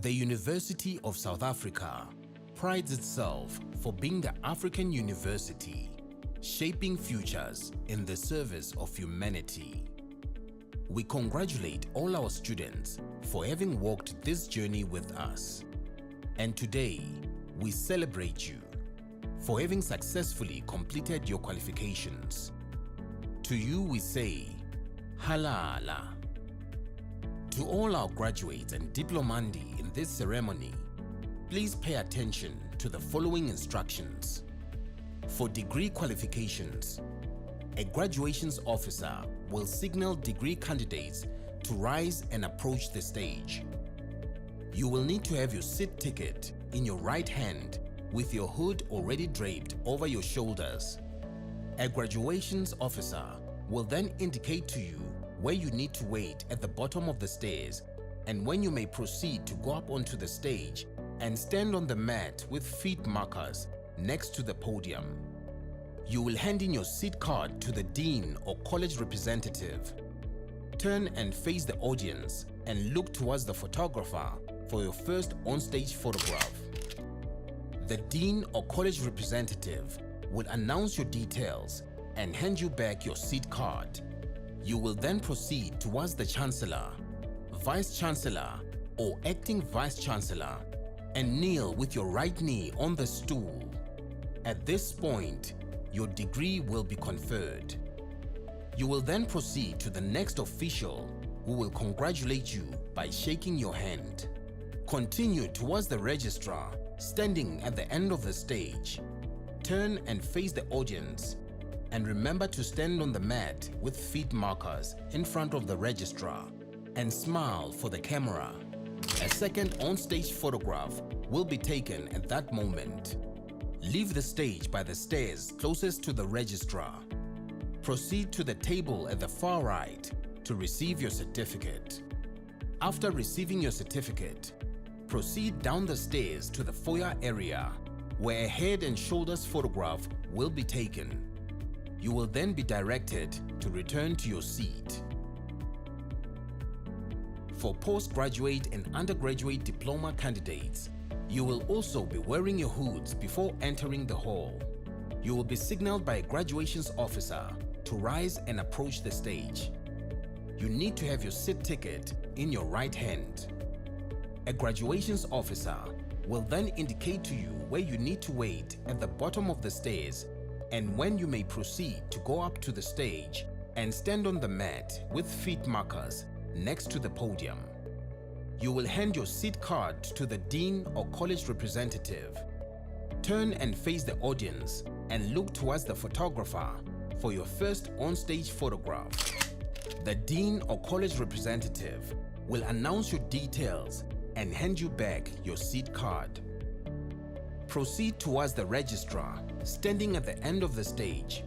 The University of South Africa prides itself for being the African university, shaping futures in the service of humanity. We congratulate all our students for having walked this journey with us. And today, we celebrate you for having successfully completed your qualifications. To you we say, Halala. To all our graduates and diplomandi in this ceremony, please pay attention to the following instructions. For degree qualifications, a graduations officer will signal degree candidates to rise and approach the stage. You will need to have your seat ticket in your right hand with your hood already draped over your shoulders. A graduations officer will then indicate to you where you need to wait at the bottom of the stairs and when you may proceed to go up onto the stage and stand on the mat with feet markers next to the podium. You will hand in your seat card to the dean or college representative. Turn and face the audience and look towards the photographer for your first on-stage photograph. The dean or college representative will announce your details and hand you back your seat card. You will then proceed towards the Chancellor, Vice Chancellor or Acting Vice Chancellor and kneel with your right knee on the stool. At this point, your degree will be conferred. You will then proceed to the next official who will congratulate you by shaking your hand. Continue towards the registrar standing at the end of the stage. Turn and face the audience and remember to stand on the mat with feet markers in front of the registrar and smile for the camera. A second on-stage photograph will be taken at that moment. Leave the stage by the stairs closest to the registrar. Proceed to the table at the far right to receive your certificate. After receiving your certificate, proceed down the stairs to the foyer area where a head and shoulders photograph will be taken. You will then be directed to return to your seat. For postgraduate and undergraduate diploma candidates, you will also be wearing your hoods before entering the hall. You will be signaled by a graduations officer to rise and approach the stage. you need to have your seat ticket in your right hand. A graduations officer will then indicate to you where you need to wait at the bottom of the stairs and when you may proceed to go up to the stage and stand on the mat with feet markers next to the podium. You will hand your seat card to the dean or college representative. Turn and face the audience and look towards the photographer for your first on-stage photograph. The dean or college representative will announce your details and hand you back your seat card. Proceed towards the registrar standing at the end of the stage.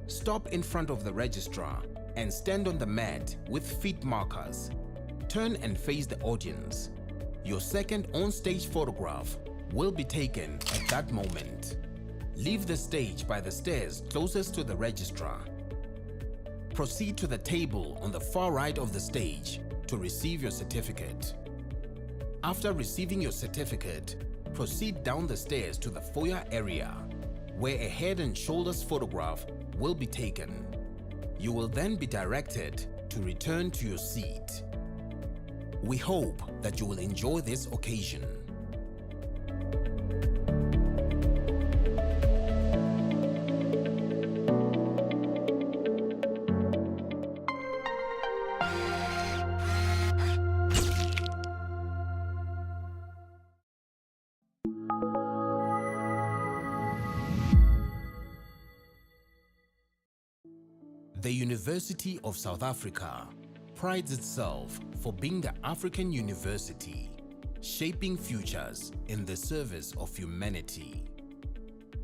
Stop in front of the registrar and stand on the mat with feet markers. Turn and face the audience. Your second on-stage photograph will be taken at that moment. Leave the stage by the stairs closest to the registrar. Proceed to the table on the far right of the stage to receive your certificate. After receiving your certificate, proceed down the stairs to the foyer area, where a head and shoulders photograph will be taken. You will then be directed to return to your seat. We hope that you will enjoy this occasion. The University of South Africa prides itself for being the African university, shaping futures in the service of humanity.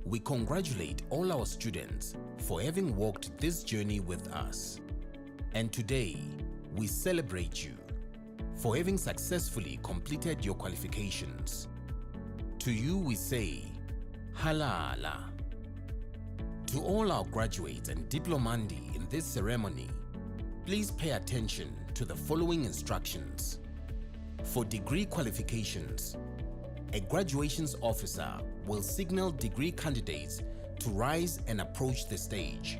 We congratulate all our students for having walked this journey with us. And today, we celebrate you for having successfully completed your qualifications. To you we say, Halala. To all our graduates and diplomandi in this ceremony, please pay attention to the following instructions. For degree qualifications, a graduations officer will signal degree candidates to rise and approach the stage.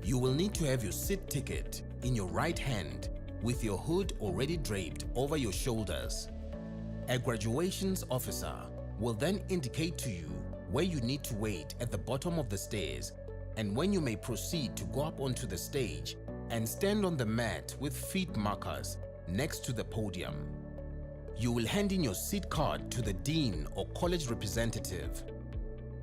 You will need to have your seat ticket in your right hand with your hood already draped over your shoulders. A graduations officer will then indicate to you where you need to wait at the bottom of the stairs and when you may proceed to go up onto the stage and stand on the mat with feet markers next to the podium. You will hand in your seat card to the dean or college representative.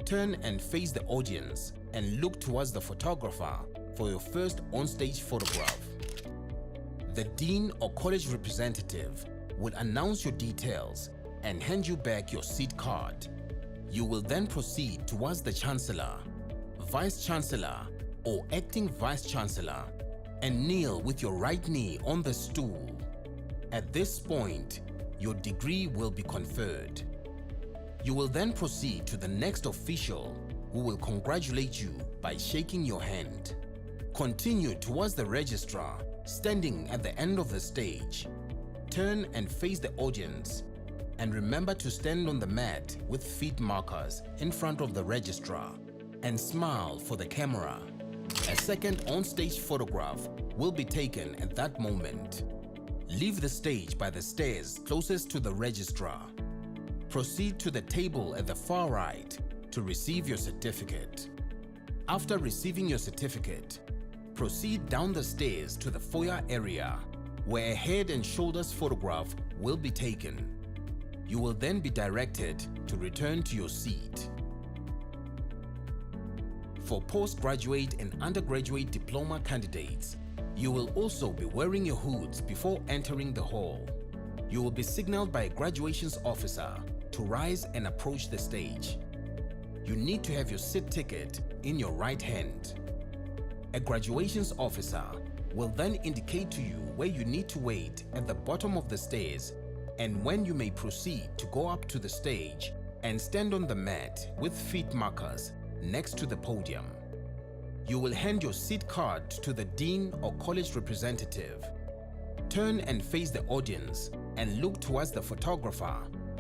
Turn and face the audience and look towards the photographer for your first on-stage photograph. The dean or college representative will announce your details and hand you back your seat card. You will then proceed towards the Chancellor, Vice Chancellor or Acting Vice Chancellor and kneel with your right knee on the stool. At this point, your degree will be conferred. You will then proceed to the next official who will congratulate you by shaking your hand. Continue towards the registrar standing at the end of the stage. Turn and face the audience and remember to stand on the mat with feet markers in front of the registrar and smile for the camera. A second on-stage photograph will be taken at that moment. Leave the stage by the stairs closest to the registrar. Proceed to the table at the far right to receive your certificate. After receiving your certificate, proceed down the stairs to the foyer area where a head and shoulders photograph will be taken. You will then be directed to return to your seat. For postgraduate and undergraduate diploma candidates, you will also be wearing your hoods before entering the hall. You will be signaled by a graduations officer to rise and approach the stage. You need to have your seat ticket in your right hand. A graduations officer will then indicate to you where you need to wait at the bottom of the stairs and when you may proceed to go up to the stage and stand on the mat with feet markers next to the podium. You will hand your seat card to the dean or college representative. Turn and face the audience and look towards the photographer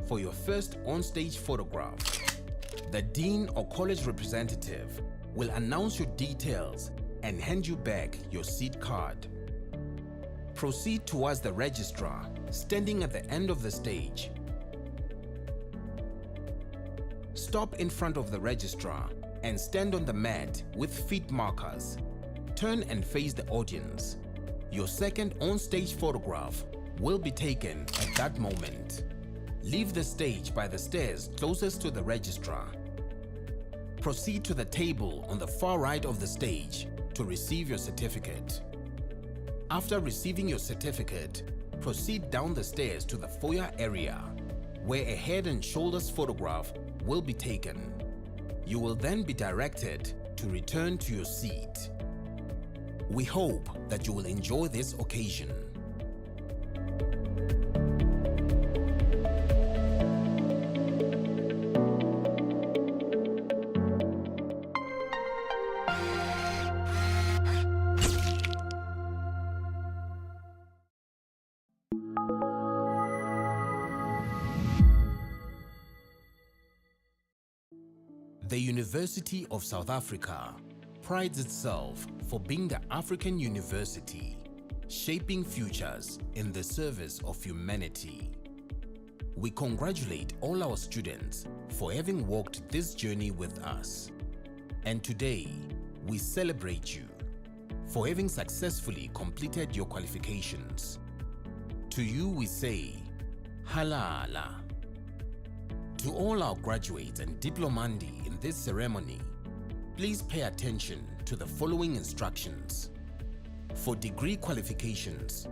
for your first on-stage photograph. The dean or college representative will announce your details and hand you back your seat card. Proceed towards the registrar standing at the end of the stage. Stop in front of the registrar and stand on the mat with feet markers. Turn and face the audience. Your second on-stage photograph will be taken at that moment. Leave the stage by the stairs closest to the registrar. Proceed to the table on the far right of the stage to receive your certificate. After receiving your certificate, proceed down the stairs to the foyer area, where a head and shoulders photograph will be taken. You will then be directed to return to your seat. We hope that you will enjoy this occasion. The University of South Africa prides itself for being the African university, shaping futures in the service of humanity. We congratulate all our students for having walked this journey with us. And today, we celebrate you for having successfully completed your qualifications. To you we say, Halala. To all our graduates and diplomandi in this ceremony, please pay attention to the following instructions. For degree qualifications,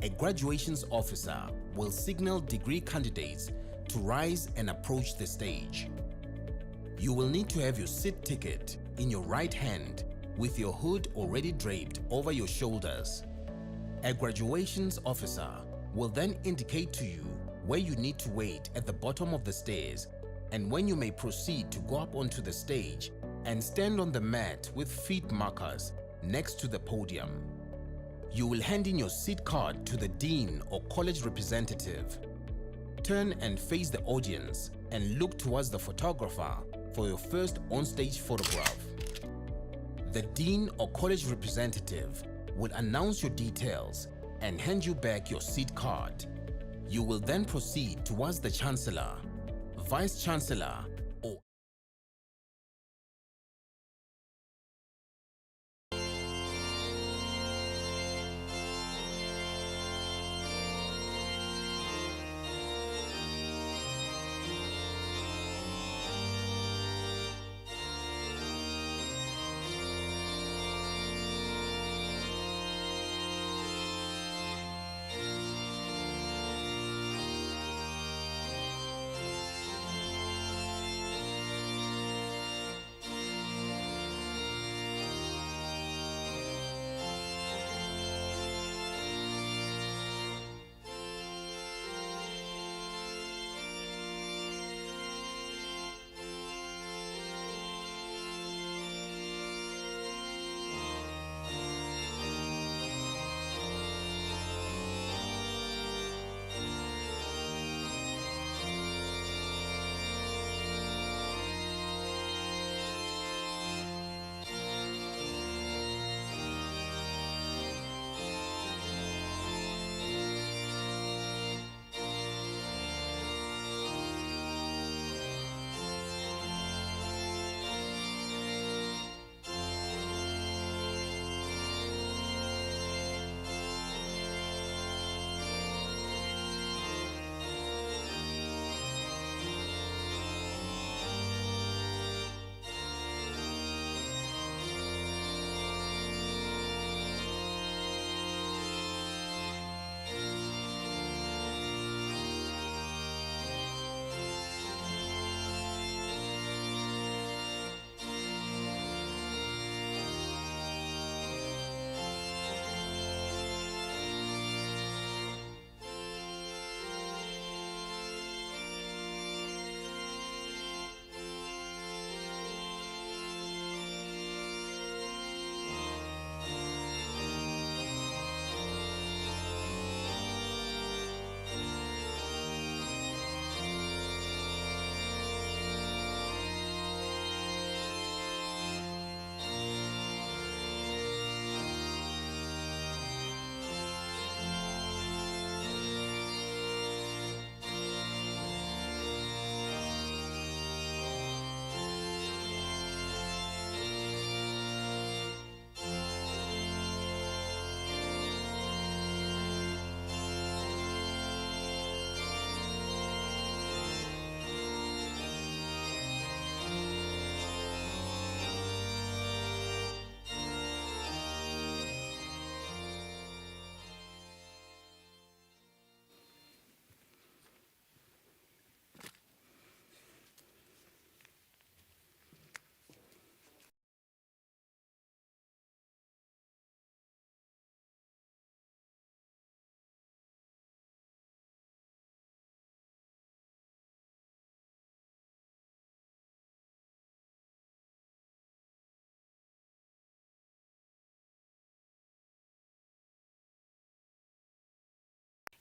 a graduations officer will signal degree candidates to rise and approach the stage. You will need to have your seat ticket in your right hand with your hood already draped over your shoulders. A graduations officer will then indicate to you where you need to wait at the bottom of the stairs and when you may proceed to go up onto the stage and stand on the mat with feet markers next to the podium. You will hand in your seat card to the dean or college representative. Turn and face the audience and look towards the photographer for your first on-stage photograph. The dean or college representative will announce your details and hand you back your seat card. You will then proceed towards the Chancellor, Vice Chancellor, or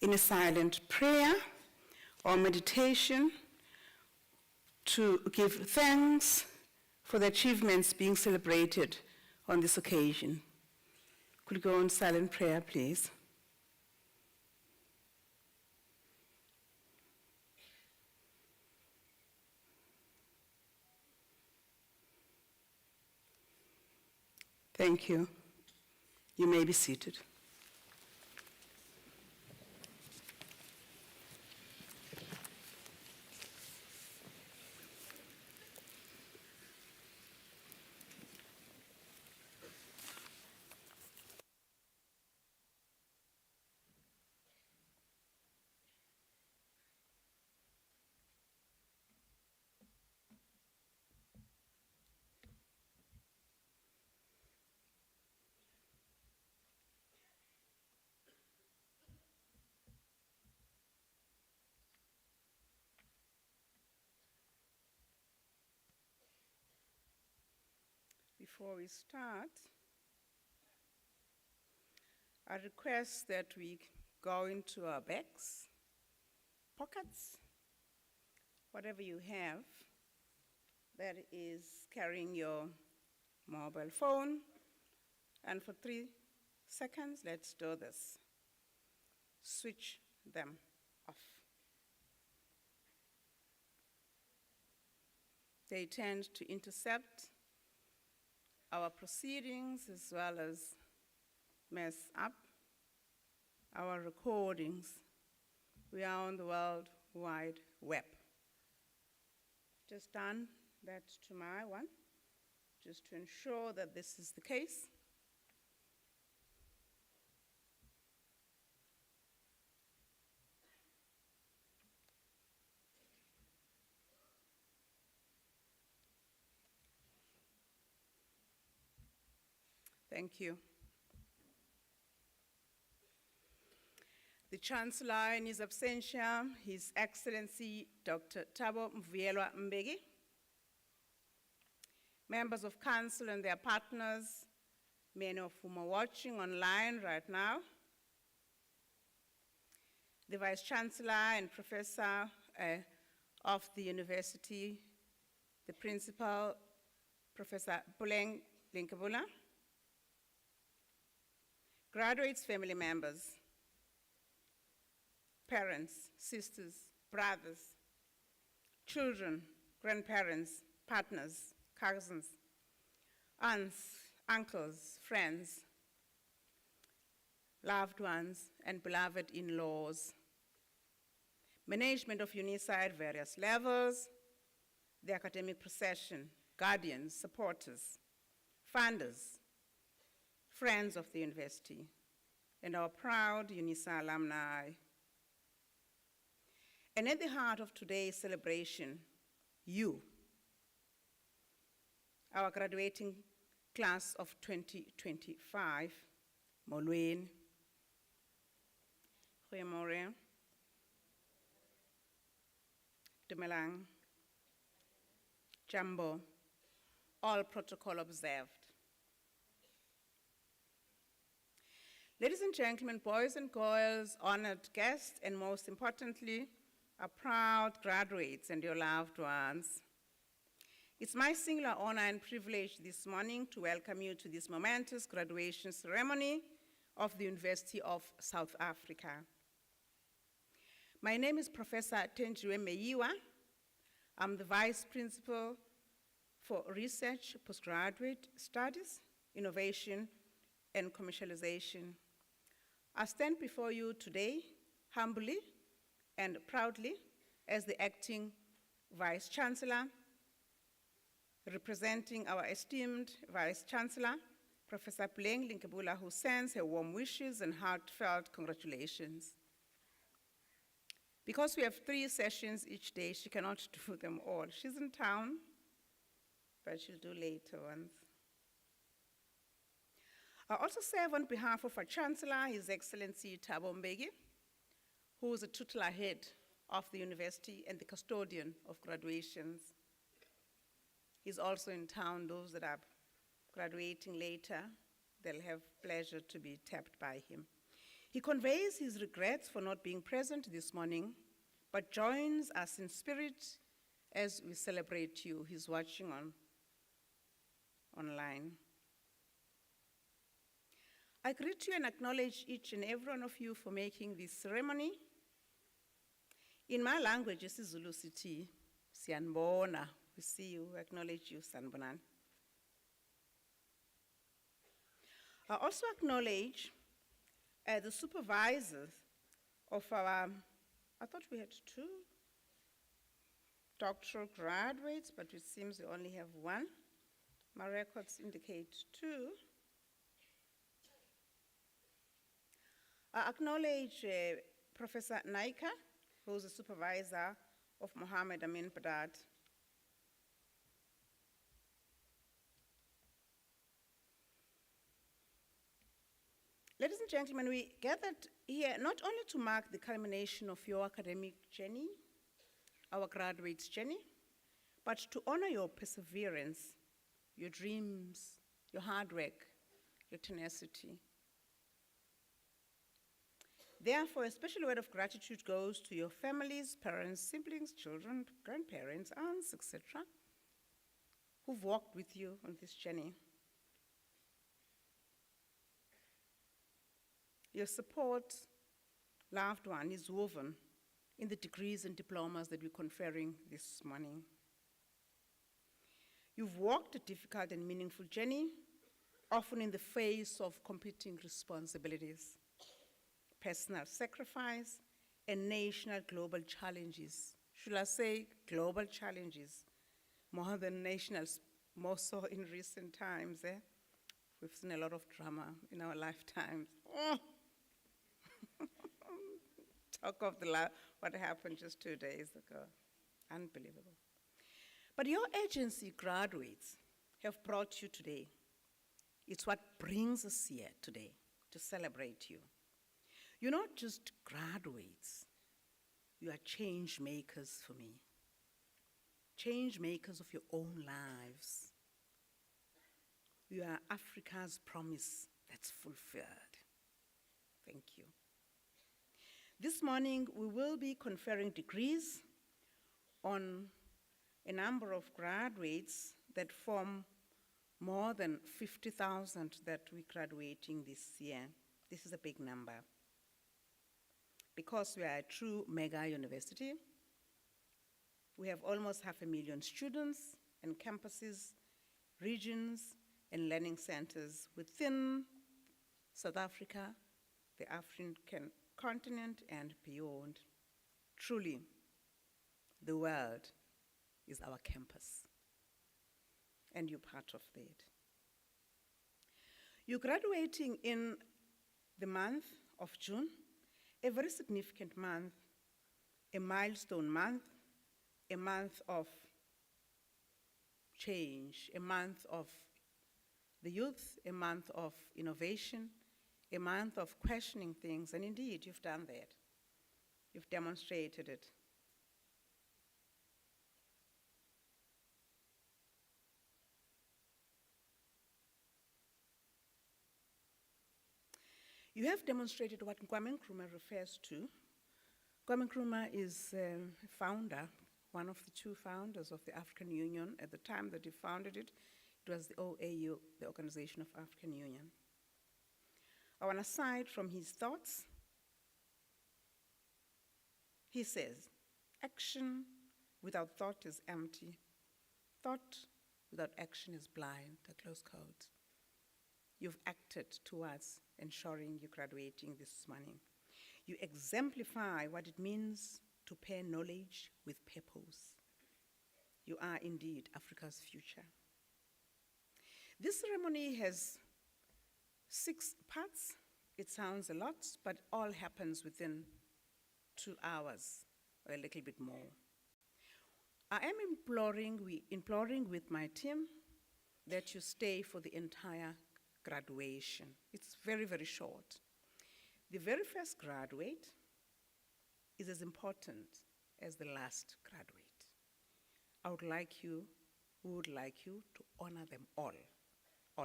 in a silent prayer or meditation to give thanks for the achievements being celebrated on this occasion. Could you go in silent prayer, please? Thank you. You may be seated. Before we start, I request that we go into our bags, pockets, whatever you have that is carrying your mobile phone, and for 3 seconds, let's do this. Switch them off. They tend to intercept our proceedings as well as mess up our recordings. We are on the World Wide Web. Just done that to my one, just to ensure that this is the case. Thank you. The Chancellor in his absentia, His Excellency Dr. Thabo Mvuyelwa Mbeki, members of Council and their partners, many of whom are watching online right now, the Vice Chancellor and Professor of the University, the Principal, Professor Puleng Linkebula, graduates, family members, parents, sisters, brothers, children, grandparents, partners, cousins, aunts, uncles, friends, loved ones, and beloved in-laws, management of UNISA at various levels, the academic procession, guardians, supporters, funders, friends of the university, and our proud UNISA alumni. And at the heart of today's celebration, you, our graduating class of 2025, Molweni, Goeiemorgen, Dumelang, Jambo, all protocol observed. Ladies and gentlemen, boys and girls, honored guests, and most importantly, our proud graduates and your loved ones. It's my singular honor and privilege this morning to welcome you to this momentous graduation ceremony of the University of South Africa. My name is Professor Tenjiwe Meyiwa. I'm the Vice Principal for Research, Postgraduate Studies, Innovation, and Commercialization. I stand before you today humbly and proudly as the acting Vice Chancellor, representing our esteemed Vice Chancellor, Professor Puleng Linkebula, who sends her warm wishes and heartfelt congratulations. Because we have 3 sessions each day, she cannot do them all. She's in town, but she'll do later ones. I also serve on behalf of our Chancellor, His Excellency Thabo Mbeki, who is the tutelar head of the university and the custodian of graduations. He's also in town. Those that are graduating later, they'll have pleasure to be tapped by him. He conveys his regrets for not being present this morning, but joins us in spirit as we celebrate you. He's watching online. I greet you and acknowledge each and every one of you for making this ceremony. In my language, isiZulu sithi, siyanibona. We see you, we acknowledge you, sanibonani. I also acknowledge the supervisors of our, I thought we had 2 doctoral graduates, but it seems we only have 1. My records indicate 2. I acknowledge Professor Naika, who's the supervisor of Mohammed Amin Padat. Ladies and gentlemen, we gathered here not only to mark the culmination of your academic journey, our graduates' journey, but to honor your perseverance, your dreams, your hard work, your tenacity. Therefore, a special word of gratitude goes to your families, parents, siblings, children, grandparents, aunts, etc., who've walked with you on this journey. Your support, loved one, is woven in the degrees and diplomas that we're conferring this morning. You've walked a difficult and meaningful journey, often in the face of competing responsibilities, personal sacrifice, and national global challenges. Should I say global challenges, more than nationals, more so in recent times. We've seen a lot of drama in our lifetimes. Oh. Talk of what happened just 2 days ago. Unbelievable. But your agency graduates have brought you today. It's what brings us here today to celebrate you. You're not just graduates, you are change makers for me. Change makers of your own lives. You are Africa's promise that's fulfilled. Thank you. This morning, we will be conferring degrees on a number of graduates that form more than 50,000 that we're graduating this year. This is a big number. Because we are a true mega university, we have almost 500,000 students and campuses, regions, and learning centers within South Africa, the African continent, and beyond. Truly, the world is our campus, and you're part of that. You're graduating in the month of June, a very significant month, a milestone month, a month of change, a month of the youth, a month of innovation, a month of questioning things, and indeed, you've done that. You've demonstrated it. You have demonstrated what Kwame Nkrumah refers to. Kwame Nkrumah is a founder, one of the 2 founders of the African Union. At the time that he founded it, it was the OAU, the Organization of African Union. I want to cite from his thoughts. He says, action without thought is empty. Thought without action is blind, a close quote. You've acted towards ensuring you're graduating this morning. You exemplify what it means to pair knowledge with purpose. You are indeed Africa's future. This ceremony has 6 parts. It sounds a lot, but all happens within 2 hours, or a little bit more. I am imploring with my team that you stay for the entire graduation. It's very, very short. The very first graduate is as important as the last graduate. We would like you to honor them all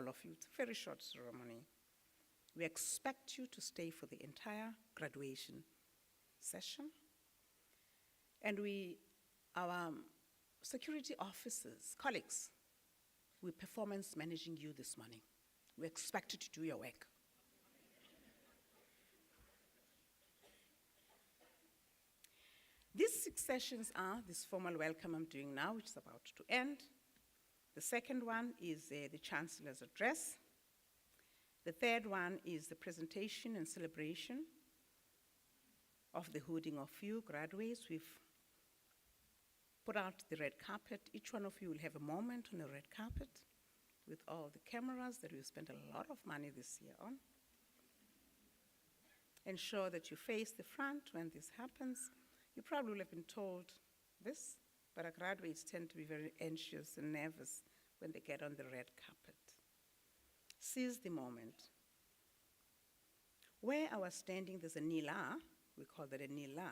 of you. It's a very short ceremony. We expect you to stay for the entire graduation session. And our security officers, colleagues, we're performance managing you this morning. We expect you to do your work. These 6 sessions are this formal welcome I'm doing now, which is about to end. The second one is the Chancellor's address. The third one is the presentation and celebration of the hooding of you graduates. We've put out the red carpet. Each one of you will have a moment on the red carpet with all the cameras that we've spent a lot of money this year on. Ensure that you face the front when this happens. You probably will have been told this, but our graduates tend to be very anxious and nervous when they get on the red carpet. Seize the moment. Where I was standing, there's a nila, we call that a nila.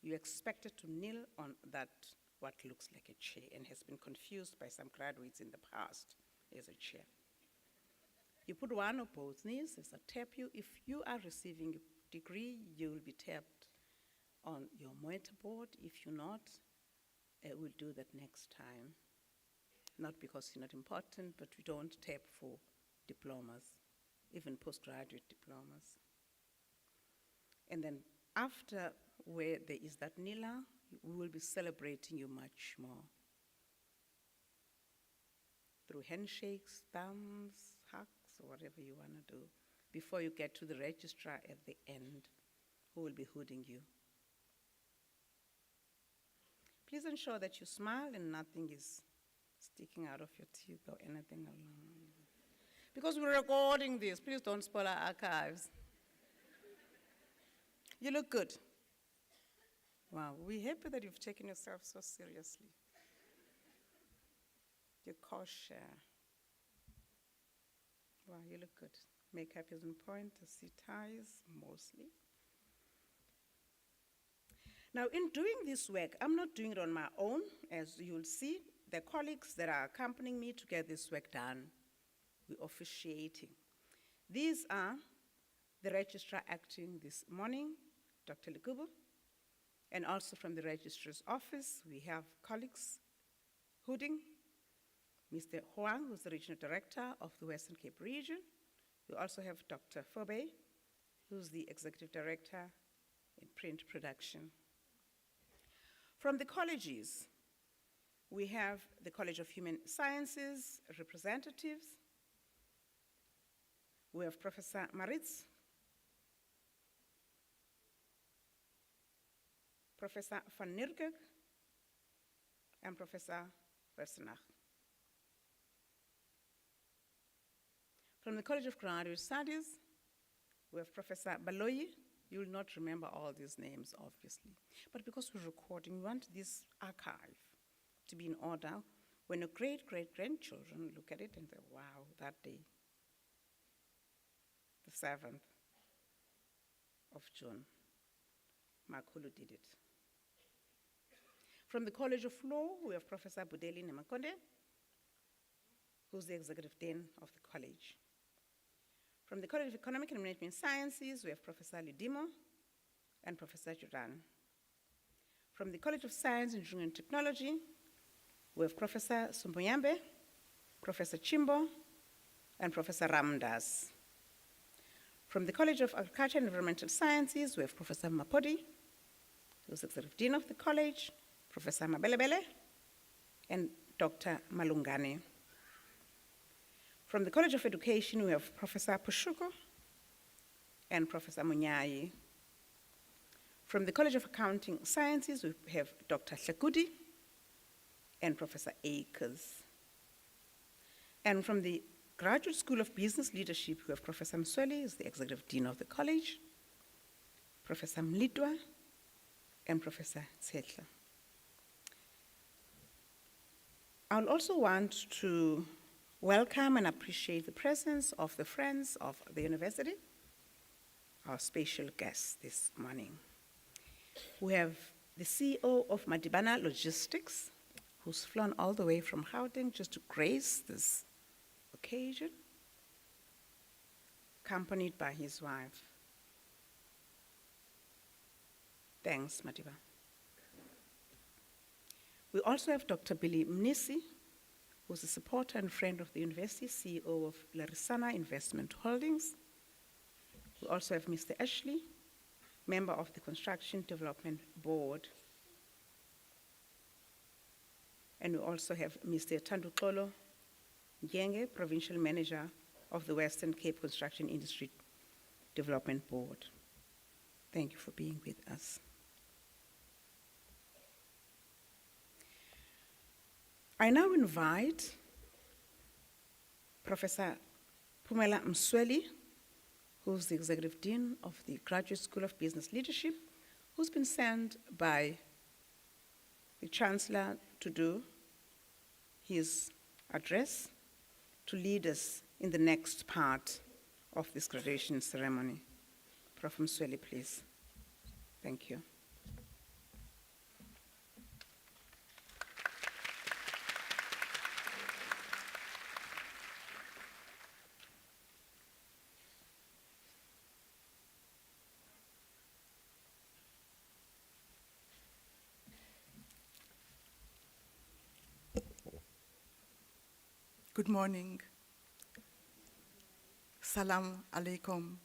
You're expected to kneel on that, what looks like a chair, and has been confused by some graduates in the past as a chair. You put one or both knees, as I tap you. If you are receiving a degree, you will be tapped on your monitor board. If you're not, we'll do that next time. Not because you're not important, but we don't tap for diplomas, even postgraduate diplomas. And then after where there is that nila, we will be celebrating you much more. Through handshakes, thumbs, hugs, or whatever you want to do, before you get to the registrar at the end, who will be hooding you. Please ensure that you smile and nothing is sticking out of your teeth or anything along. Because we're recording this, please don't spoil our archives. You look good. Wow, we're happy that you've taken yourself so seriously. You're kosher. Wow, you look good. Makeup is on point, I see ties, mostly. Now, in doing this work, I'm not doing it on my own, as you'll see. The colleagues that are accompanying me to get this work done, we're officiating. These are the registrar acting this morning, Dr. Lekubo, and also from the registrar's office, we have colleagues hooding, Mr. Huang, who's the regional director of the Western Cape region. We also have Dr. Fobe, who's the executive director in print production. From the colleges, we have the College of Human Sciences representatives. We have Professor Maritz, Professor van Nierkerk, and Professor Versenach. From the College of Graduate Studies, we have Professor Baloyi. You will not remember all these names, obviously. But because we're recording, we want this archive to be in order when your great-great-grandchildren look at it and say, wow, that day, the 7th of June, Makulu did it. From the College of Law, we have Professor Budeli Nemakonde, who's the executive dean of the college. From the College of Economic and Management Sciences, we have Professor Lidimo and Professor Jordan. From the College of Science, Engineering and Technology, we have Professor Sumboyambe, Professor Chimbo, and Professor Ramdas. From the College of Agriculture and Environmental Sciences, we have Professor Mapodi, who's the executive dean of the college, Professor Mabelebele, and Dr. Malungane. From the College of Education, we have Professor Pushuko and Professor Munyai. From the College of Accounting Sciences, we have Dr. Hlekudi and Professor Akers. And from the Graduate School of Business Leadership, we have Professor Msweli, who's the Executive Dean of the College, Professor Mlitwa, and Professor Tsetla. I'll also want to welcome and appreciate the presence of the friends of the university, our special guests this morning. We have the CEO of Madibana Logistics, who's flown all the way from Gauteng just to grace this occasion. accompanied by his wife. Thanks, Madiba. We also have Dr. Billy Mnisi, who's a supporter and friend of the university, CEO of Larisana Investment Holdings. We also have Mr. Ashley, member of the Construction Development Board. And we also have Mr. Tandukolo Ngenge, Provincial Manager of the Western Cape Construction Industry Development Board. Thank you for being with us. I now invite Professor Phumela Msweli, who's the Executive Dean of the Graduate School of Business Leadership, who's been sent by the Chancellor to do his address to lead us in the next part of this graduation ceremony. Prof. Msweli, please. Thank you. Good morning. Salam alaikum.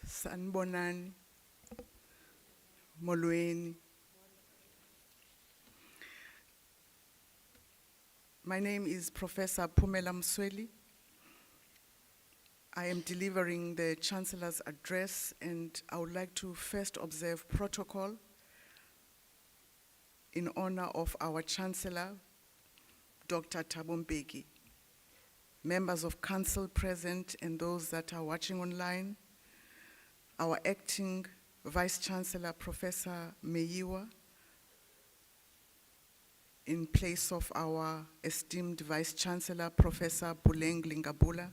Sanbonani. Molweni. My name is Professor Phumela Msweli. I am delivering the Chancellor's address, and I would like to first observe protocol in honor of our Chancellor, Dr. Thabo Mbeki, members of Council present and those that are watching online, our Acting Vice Chancellor, Professor Meyiwa, in place of our esteemed Vice Chancellor, Professor Buleng Lingabula,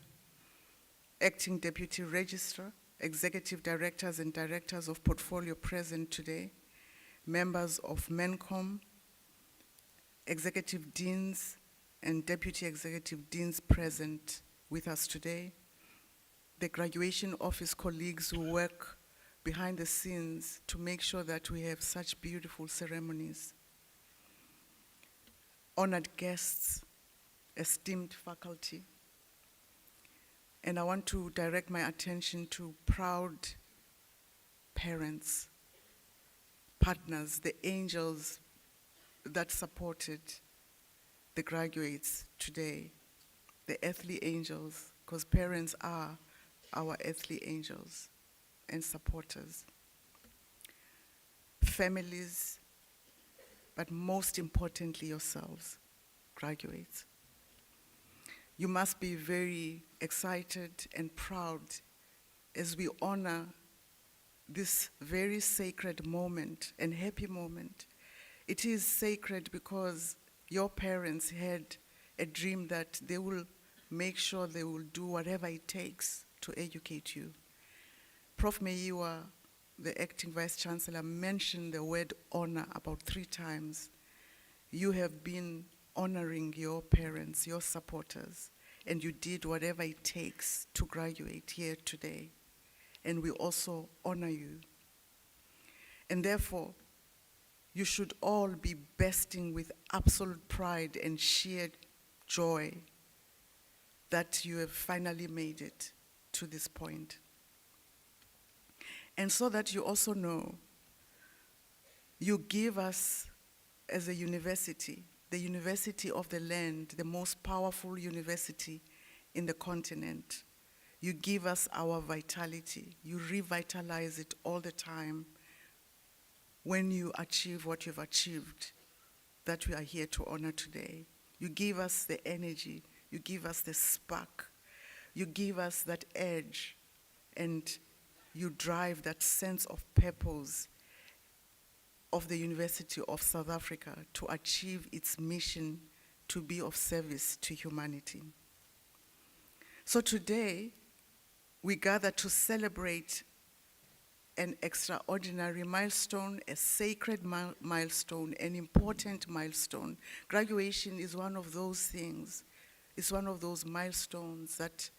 Acting Deputy Registrar, Executive Directors and Directors of Portfolio present today, members of MENCOM, Executive Deans and Deputy Executive Deans present with us today, the graduation office colleagues who work behind the scenes to make sure that we have such beautiful ceremonies, honored guests, esteemed faculty, and I want to direct my attention to proud parents, partners, the angels that supported the graduates today, the earthly angels, because parents are our earthly angels and supporters. Families, but most importantly yourselves, graduates. You must be very excited and proud as we honor this very sacred moment and happy moment. It is sacred because your parents had a dream that they will make sure they will do whatever it takes to educate you. Prof. Meyiwa, the Acting Vice Chancellor, mentioned the word honor about 3 times. You have been honoring your parents, your supporters, and you did whatever it takes to graduate here today. And we also honor you. And therefore, you should all be bursting with absolute pride and sheer joy that you have finally made it to this point. And so that you also know, you give us as a university, the university of the land, the most powerful university in the continent. You give us our vitality. You revitalize it all the time when you achieve what you've achieved, that we are here to honor today. You give us the energy. You give us the spark. You give us that edge, and you drive that sense of purpose of the University of South Africa to achieve its mission to be of service to humanity. So today, we gather to celebrate an extraordinary milestone, a sacred milestone, an important milestone. Graduation is one of those things. is one of those milestones that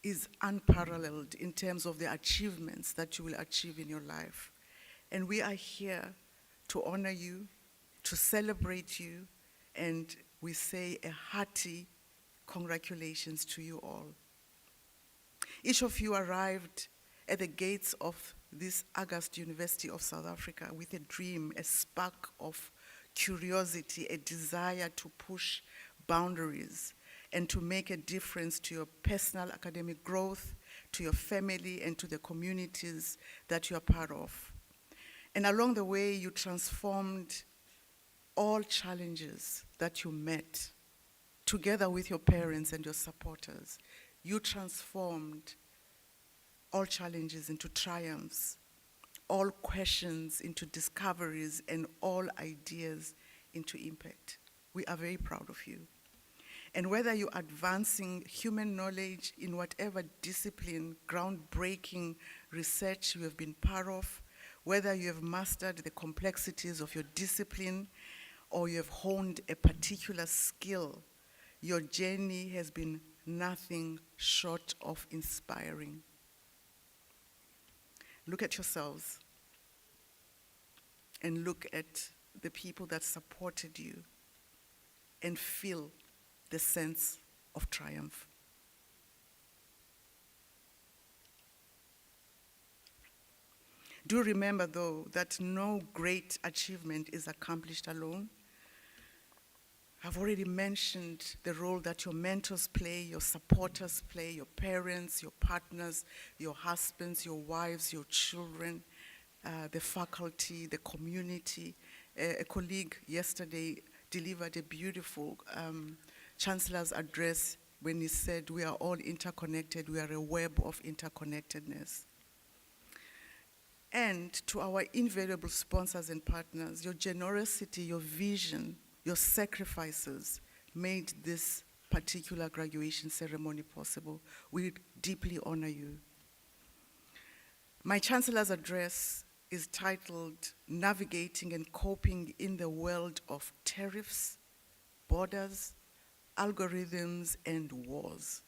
is unparalleled in terms of the achievements that you will achieve in your life. And we are here to honor you, to celebrate you, and we say a hearty congratulations to you all. Each of you arrived at the gates of this August University of South Africa with a dream, a spark of curiosity, a desire to push boundaries and to make a difference to your personal academic growth, to your family, and to the communities that you are part of. And along the way, you transformed all challenges that you met, together with your parents and your supporters. You transformed all challenges into triumphs, all questions into discoveries, and all ideas into impact. We are very proud of you. And whether you're advancing human knowledge in whatever discipline, groundbreaking research you have been part of, whether you have mastered the complexities of your discipline or you have honed a particular skill, your journey has been nothing short of inspiring. Look at yourselves and look at the people that supported you and feel the sense of triumph. Do remember, though, that no great achievement is accomplished alone. I've already mentioned the role that your mentors play, your supporters play, your parents, your partners, your husbands, your wives, your children, the faculty, the community. A colleague yesterday delivered a beautiful Chancellor's address when he said, we are all interconnected, we are a web of interconnectedness. And to our invaluable sponsors and partners, your generosity, your vision, your sacrifices made this particular graduation ceremony possible. We deeply honor you. My Chancellor's address is titled, Navigating and Coping in the World of Tariffs, Borders, Algorithms, and Wars.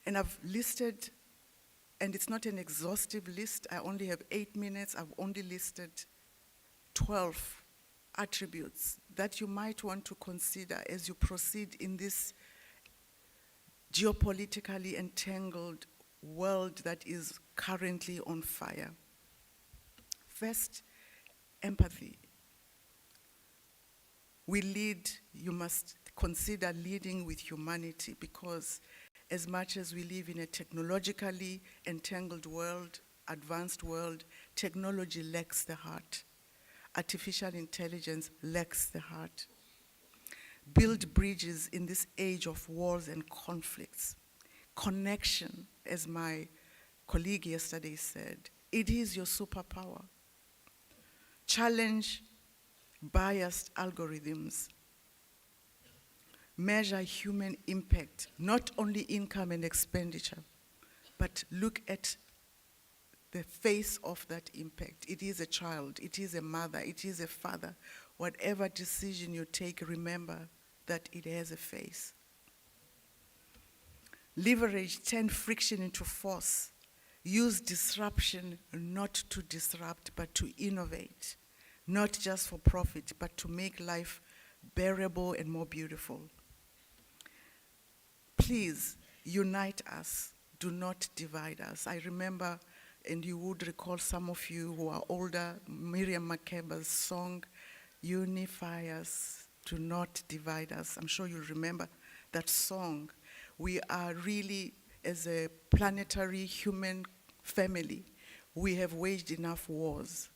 And I've listed, and it's not an exhaustive list, I only have 8 minutes, I've only listed 12 attributes that you might want to consider as you proceed in this geopolitically entangled world that is currently on fire. First, empathy. We lead, you must consider leading with humanity, because as much as we live in a technologically entangled world, advanced world, technology lacks the heart. Artificial intelligence lacks the heart. Build bridges in this age of wars and conflicts. Connection, as my colleague yesterday said, it is your superpower. Challenge biased algorithms. Measure human impact, not only income and expenditure, but look at the face of that impact. It is a child, it is a mother, it is a father. Whatever decision you take, remember that it has a face. Leverage, turn friction into force. Use disruption not to disrupt, but to innovate. Not just for profit, but to make life bearable and more beautiful. Please unite us, do not divide us. I remember, and you would recall, some of you who are older, Miriam Makeba's song, Unify Us, Do Not Divide Us. I'm sure you remember that song. We are really, as a planetary human family, we have waged enough wars.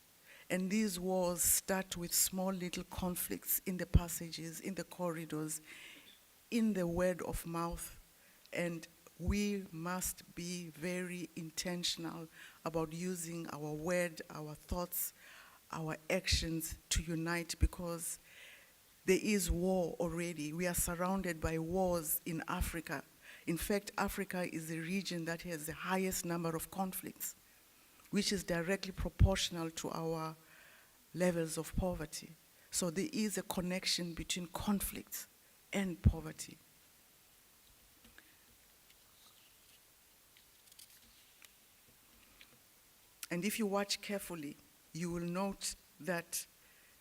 And these wars start with small little conflicts in the passages, in the corridors, in the word of mouth. And we must be very intentional about using our word, our thoughts, our actions to unite, because there is war already. We are surrounded by wars in Africa. In fact, Africa is the region that has the highest number of conflicts, which is directly proportional to our levels of poverty. So there is a connection between conflicts end poverty. And if you watch carefully, you will note that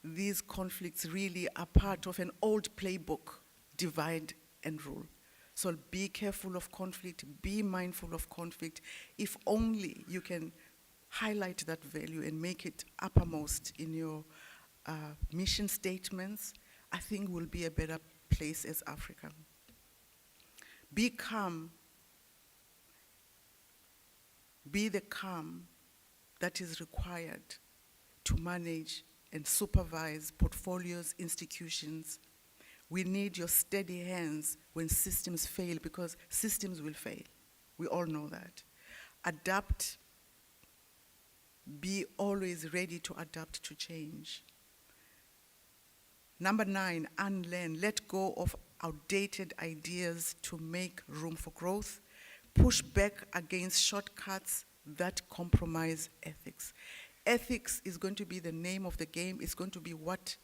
these conflicts really are part of an old playbook, divide and rule. So be careful of conflict, be mindful of conflict. If only you can highlight that value and make it uppermost in your mission statements, I think we'll be a better place as Africa. Be calm. Be the calm that is required to manage and supervise portfolios, institutions. We need your steady hands when systems fail, because systems will fail. We all know that. Adapt. Be always ready to adapt to change. Number 9, unlearn. Let go of outdated ideas to make room for growth. Push back against shortcuts that compromise ethics. Ethics is going to be the name of the game. It's going to be what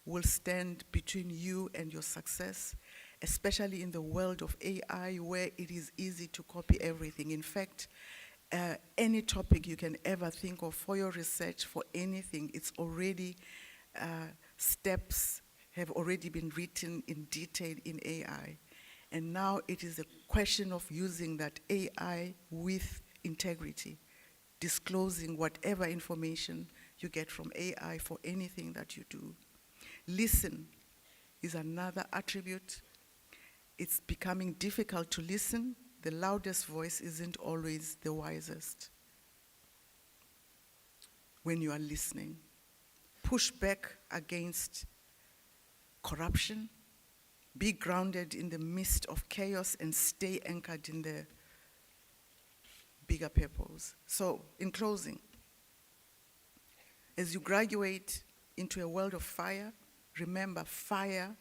will stand between you and your success, especially in the world of AI, where it is easy to copy everything. In fact, any topic you can ever think of for your research, for anything, it's already, steps have already been written in detail in AI. And now it is a question of using that AI with integrity, disclosing whatever information you get from AI for anything that you do. Listen is another attribute. It's becoming difficult to listen. The loudest voice isn't always the wisest when you are listening. Push back against corruption. Be grounded in the midst of chaos and stay anchored in the bigger purpose. So, in closing, as you graduate into a world of fire, remember, fire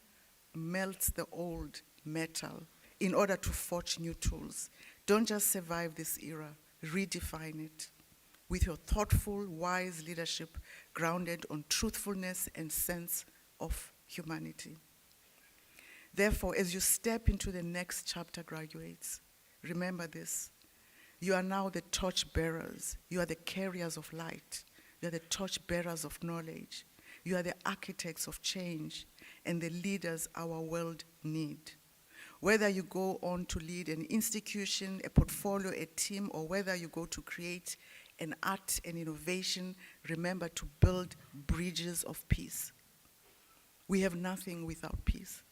melts the old metal in order to forge new tools. Don't just survive this era, redefine it with your thoughtful, wise leadership grounded on truthfulness and sense of humanity. Therefore, as you step into the next chapter, graduates, remember this. You are now the torch bearers. You are the carriers of light. You are the torch bearers of knowledge. You are the architects of change and the leaders our world needs. Whether you go on to lead an institution, a portfolio, a team, or whether you go to create an art and innovation, remember to build bridges of peace. We have nothing without peace.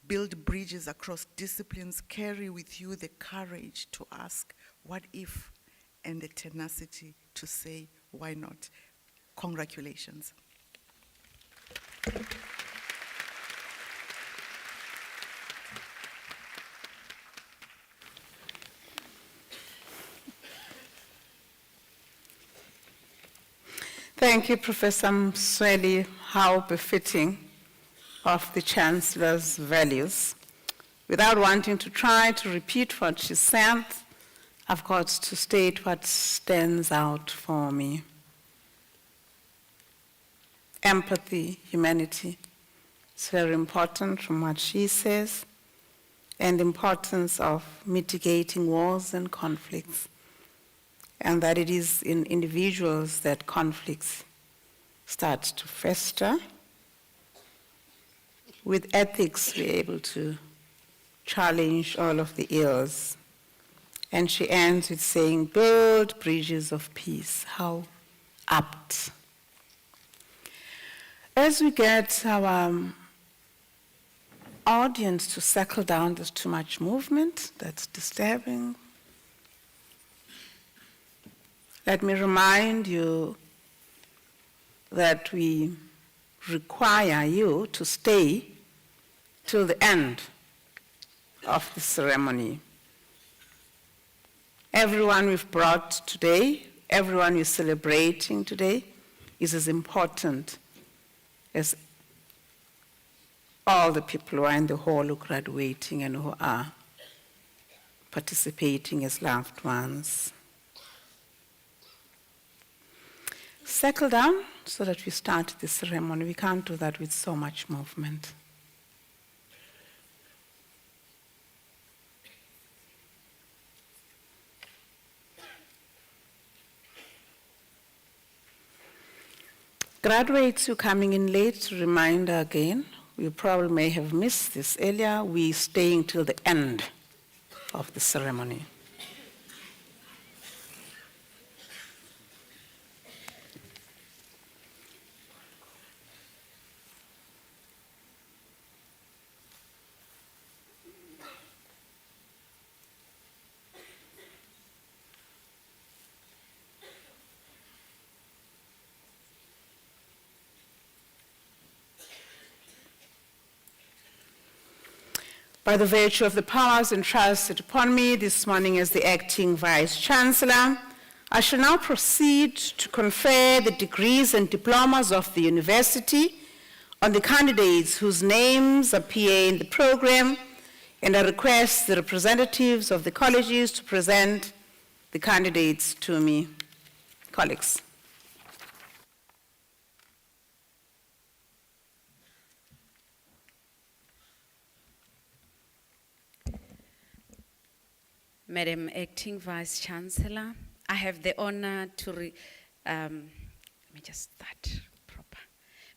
Build bridges across disciplines. Carry with you the courage to ask, what if? And the tenacity to say, why not? Congratulations. Thank you, Professor Msweli. How befitting of the Chancellor's values. Without wanting to try to repeat what she said, I've got to state what stands out for me. Empathy, humanity. It's very important from what she says, and the importance of mitigating wars and conflicts, and that it is in individuals that conflicts start to fester. With ethics, we're able to challenge all of the ills. And she ends with saying, build bridges of peace. How apt. As we get our audience to settle down, there's too much movement, that's disturbing. Let me remind you that we require you to stay till the end of the ceremony. Everyone we've brought today, everyone we're celebrating today, is as important as all the people who are in the hall who are graduating and who are participating as loved ones. Settle down so that we start the ceremony. We can't do that with so much movement. Graduates who are coming in late, reminder again, you probably may have missed this earlier, we're staying till the end of the ceremony. By the virtue of the powers entrusted upon me this morning as the acting Vice-Chancellor, I shall now proceed to confer the degrees and diplomas of the university on the candidates whose names appear in the program, and I request the representatives of the colleges to present the candidates to me. Colleagues. Madam Acting Vice-Chancellor, I have the honor to, let me just start proper.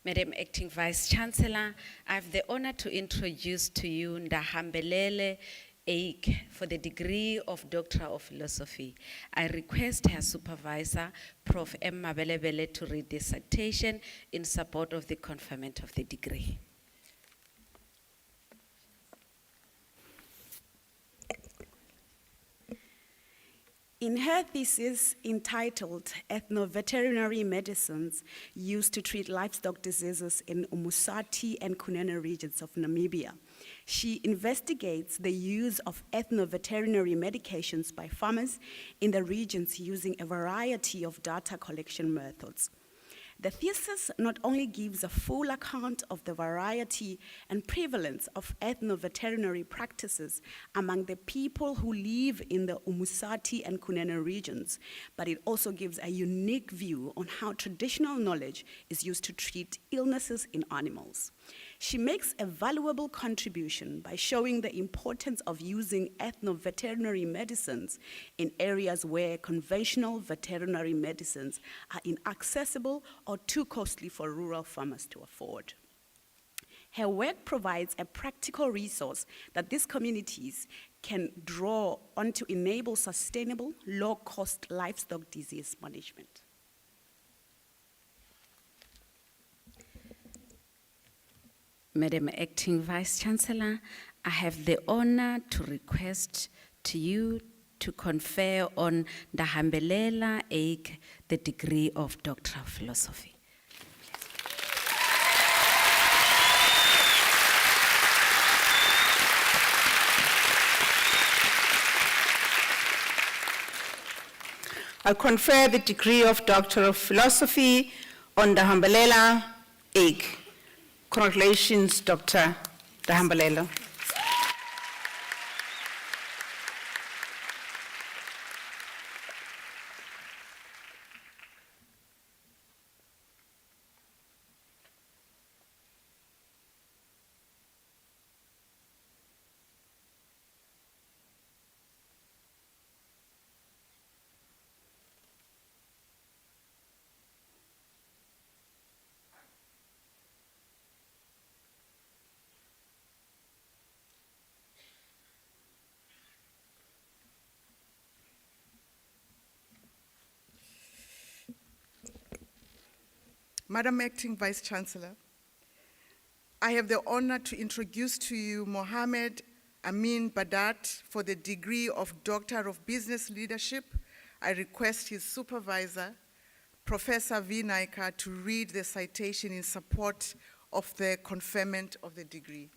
Madam Acting Vice-Chancellor, I have the honor to introduce to you Ndahambelele Eik for the degree of Doctor of Philosophy. I request her supervisor, Prof. M. Mabelebele, to read the citation in support of the conferment of the degree. In her thesis entitled Ethno-Veterinary Medicines Used to Treat Livestock Diseases in Umusati and Kunene regions of Namibia, she investigates the use of ethno-veterinary medications by farmers in the regions using a variety of data collection methods. The thesis not only gives a full account of the variety and prevalence of ethno-veterinary practices among the people who live in the Umusati and Kunene regions, but it also gives a unique view on how traditional knowledge is used to treat illnesses in animals. She makes a valuable contribution by showing the importance of using ethno-veterinary medicines in areas where conventional veterinary medicines are inaccessible or too costly for rural farmers to afford. Her work provides a practical resource that these communities can draw on to enable sustainable, low-cost livestock disease management. Madam Acting Vice-Chancellor, I have the honor to request to you to confer on Ndahambelela Eik the degree of Doctor of Philosophy. I confer the degree of Doctor of Philosophy on Ndahambelela Eik. Congratulations, Dr. Ndahambelela. Madam Acting Vice-Chancellor, I have the honor to introduce to you Mohammed Amin Badat for the degree of Doctor of Business Leadership. I request his supervisor, Professor V. Naika, to read the citation in support of the conferment of the degree.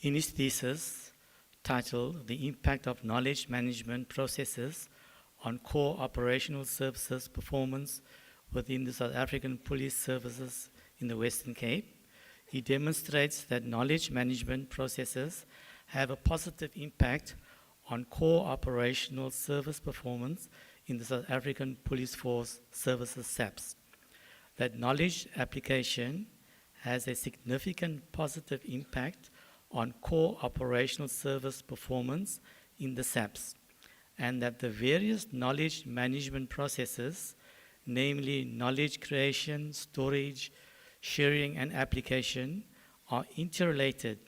In his thesis, titled The Impact of Knowledge Management Processes on Core Operational Services Performance within the South African Police Services in the Western Cape, he demonstrates that knowledge management processes have a positive impact on core operational service performance in the South African Police Force Services SAPS. That knowledge application has a significant positive impact on core operational service performance in the SAPs, and that the various knowledge management processes, namely knowledge creation, storage, sharing, and application, are interrelated.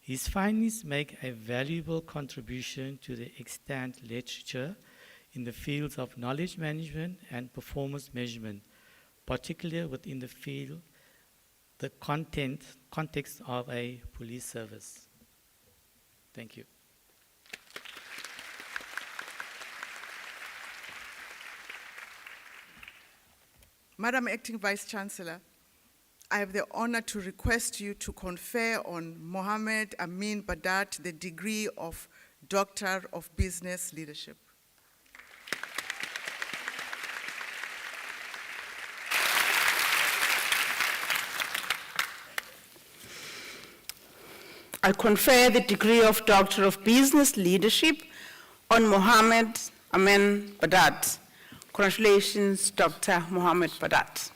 His findings make a valuable contribution to the extant literature in the fields of knowledge management and performance measurement, particularly within the context of a police service. Thank you. Madam Acting Vice Chancellor, I have the honor to request you to confer on Mohammed Amin Badat the degree of Doctor of Business Leadership. I confer the degree of Doctor of Business Leadership on Mohammed Amin Badat. Congratulations, Dr. Mohammed Badat.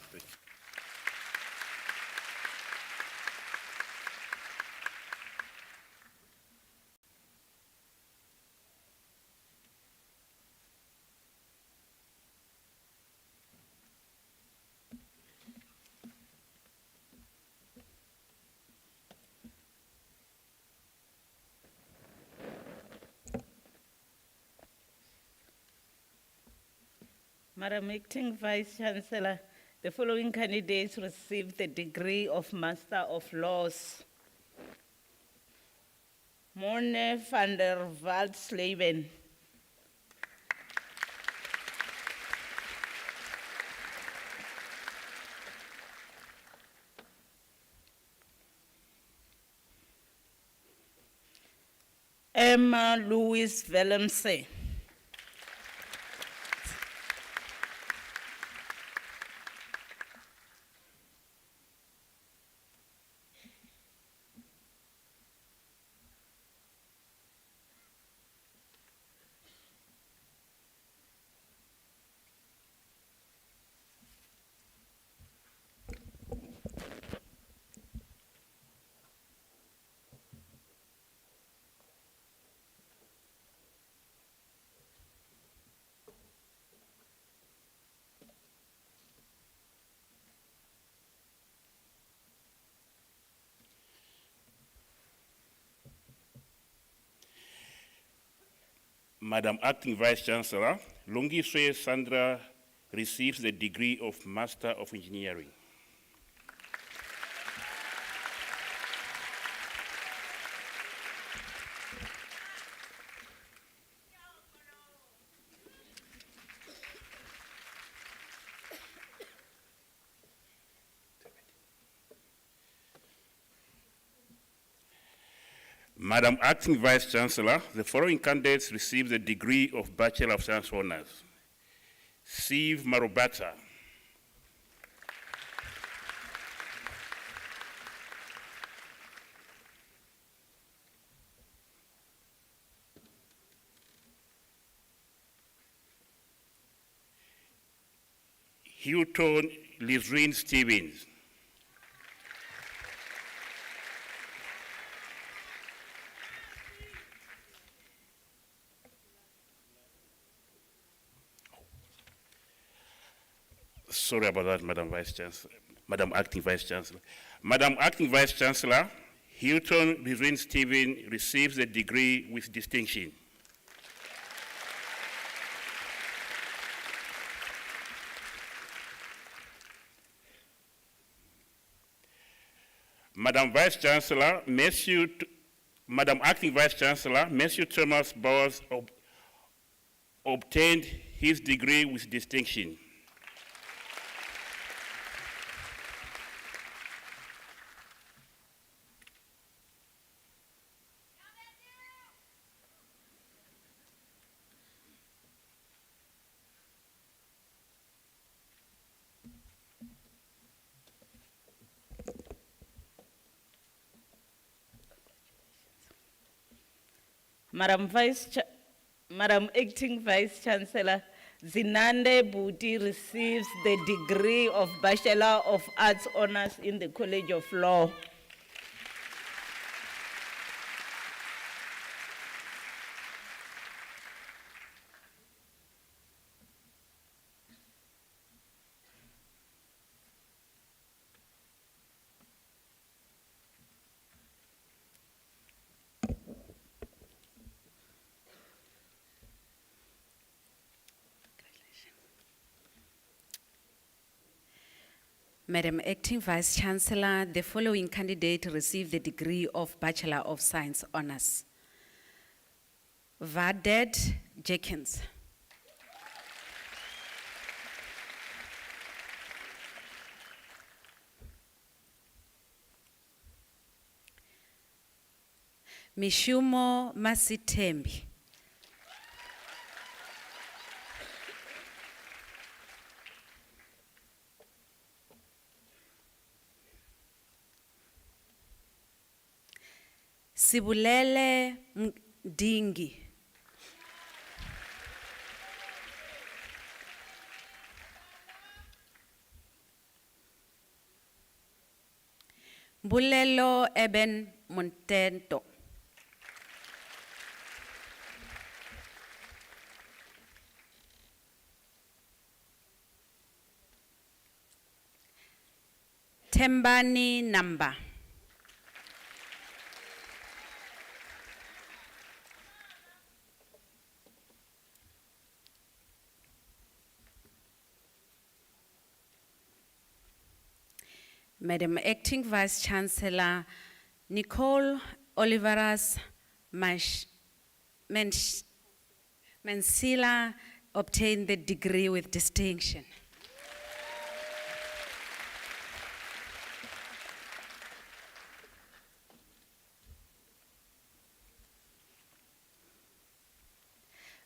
Madam Acting Vice Chancellor, the following candidates received the degree of Master of Laws. Morne van der Waldsleben. Emma Louise Willemse. Madam Acting Vice Chancellor, Longiswe Sandra receives the degree of Master of Engineering. Madam Acting Vice Chancellor, the following candidates receive the degree of Bachelor of Science Honors. Siv Marobata. Houghton Lizrine Stevens. Sorry about that, Madam Vice Chancellor, Madam Acting Vice Chancellor. Madam Acting Vice Chancellor, Houghton Lizrine Stevens receives the degree with distinction. Madam Vice Chancellor, Madam Acting Vice Chancellor, Matthew Thomas Bowers obtained his degree with distinction. Madam Acting Vice Chancellor, Zinande Buti receives the degree of Bachelor of Arts Honors in the College of Law. Madam Acting Vice Chancellor, the following candidate received the degree of Bachelor of Science Honours. Vaded Jenkins. Mishumo Masitembi. Sibulele Mdingi. Bulelo Eben Montento. Tembani Namba. Madam Acting Vice Chancellor, Nicole Oliveras Mansilla obtained the degree with distinction.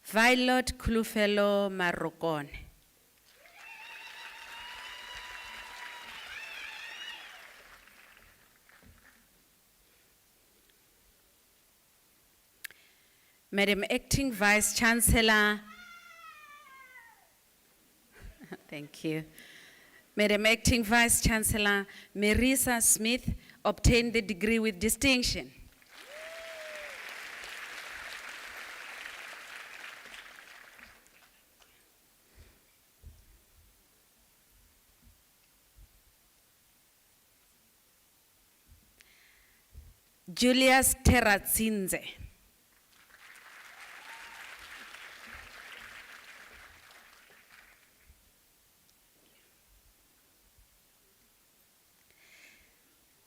Violet Klufelo Marokone. Madam Acting Vice Chancellor, thank you. Madam Acting Vice Chancellor, Marisa Smith obtained the degree with distinction. Julius Teratsinze.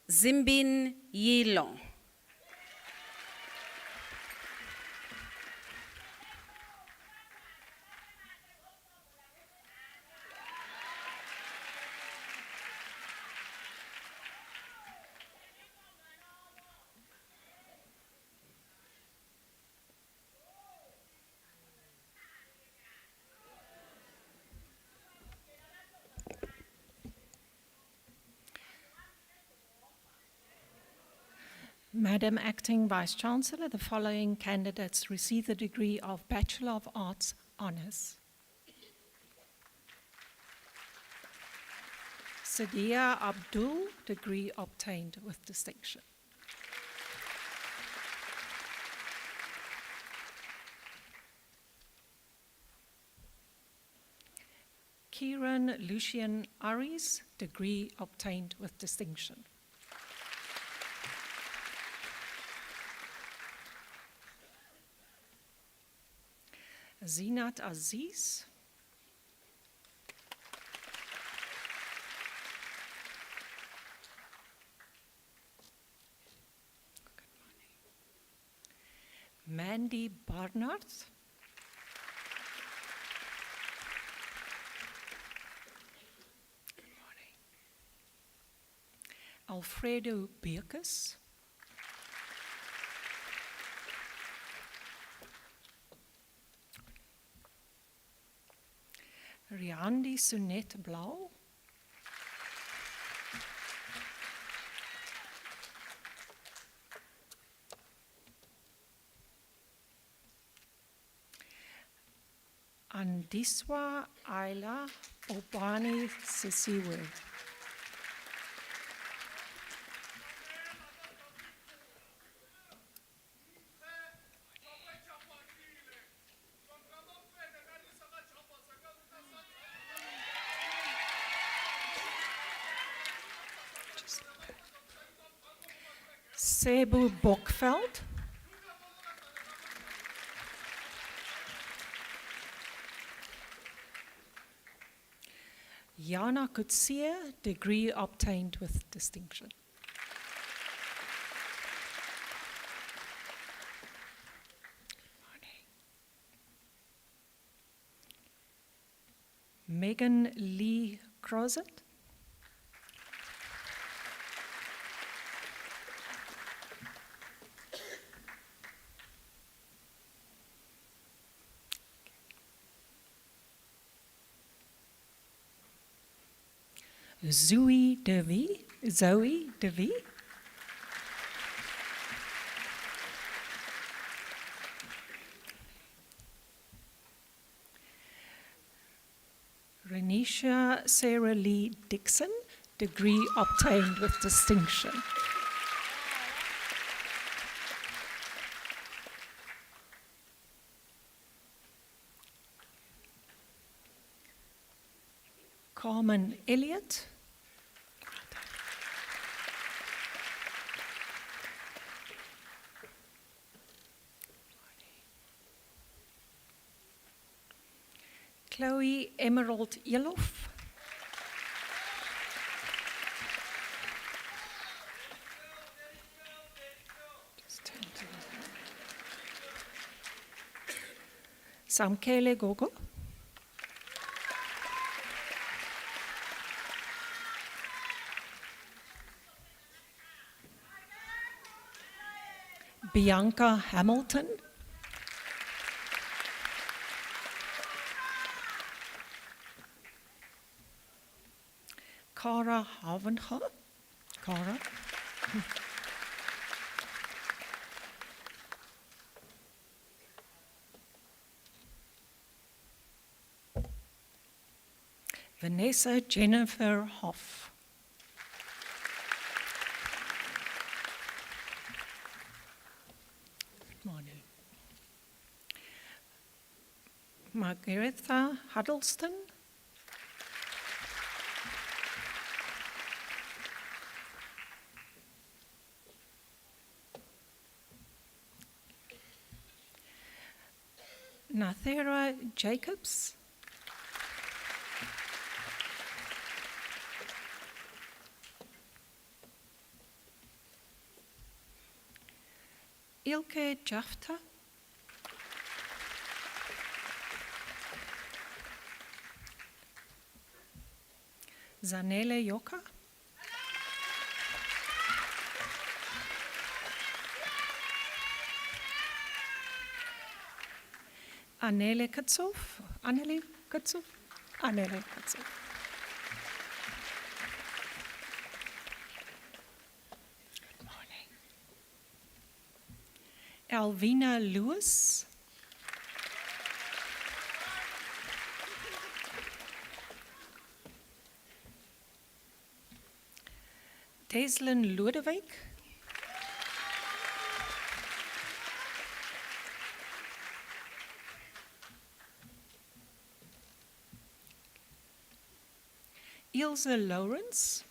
Zimbin Yilo. Madam Acting Vice Chancellor, the following candidates receive the degree of Bachelor of Arts Honours. Sadia Abdul, degree obtained with distinction. Kieran Lucian Aries, degree obtained with distinction. Zinat Aziz. Mandy Barnard. Good morning. Alfredo Beerkus. Riandi Sunet Blau. Andiswa Ayla Obani Sisiwe. Sebu Bokveld. Jana Kutsia, degree obtained with distinction. Megan Lee Crozet. Zoe DeVie. Renisha Sarah Lee Dixon, degree obtained with distinction. Carmen Elliott. Chloe Emerald Elof. Samkele Gogo. Bianca Hamilton. Cara Havenha. Cara. Vanessa Jennifer Hoff. Good morning. Margaretha Huddleston. Nathera Jacobs. Ilke Jafta. Zanele Yoka. Annele Katsov. Annele Katsov. Annele Katsov. Good morning. Alvina Lewis. Deslin Ludewijk. Ilse Lawrence.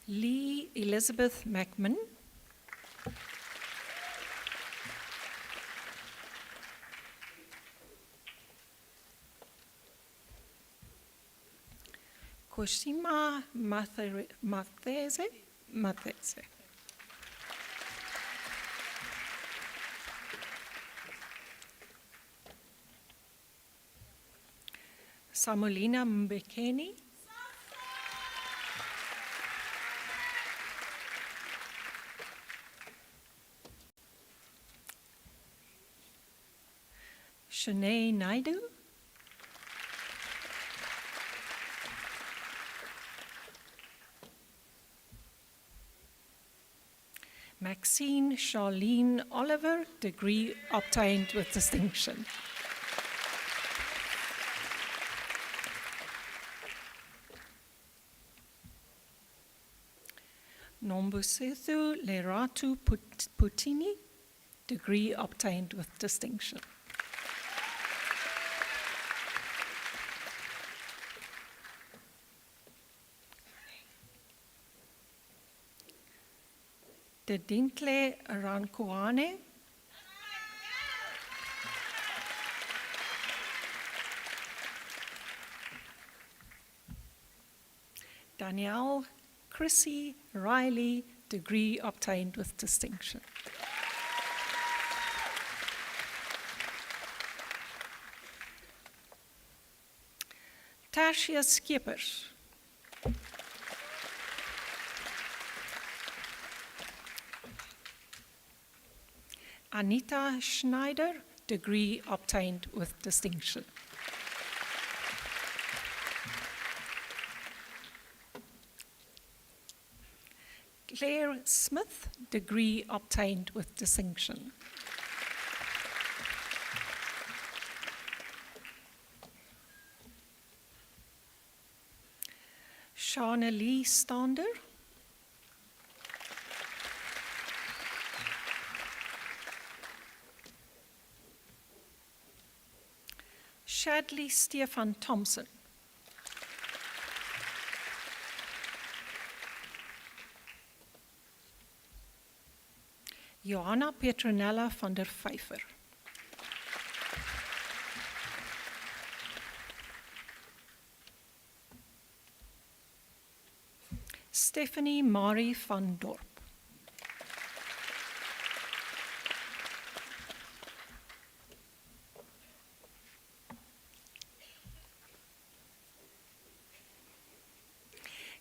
Lee Elizabeth McMinn. Koshima Mathese. Samulina Mbekeni. Shanae Naidu. Maxine Charlene Oliver, degree obtained with distinction. Nombusethu Leratu Putini, degree obtained with distinction. Dedintle Rankuane. Danielle Chrissy Riley, degree obtained with distinction. Tasha Skippers. Anita Schneider, degree obtained with distinction. Claire Smith, degree obtained with distinction. Shauna Lee Stander. Shadley Stefan Thompson. Johanna Petronella van der Vyver. Stephanie Marie van Dorp.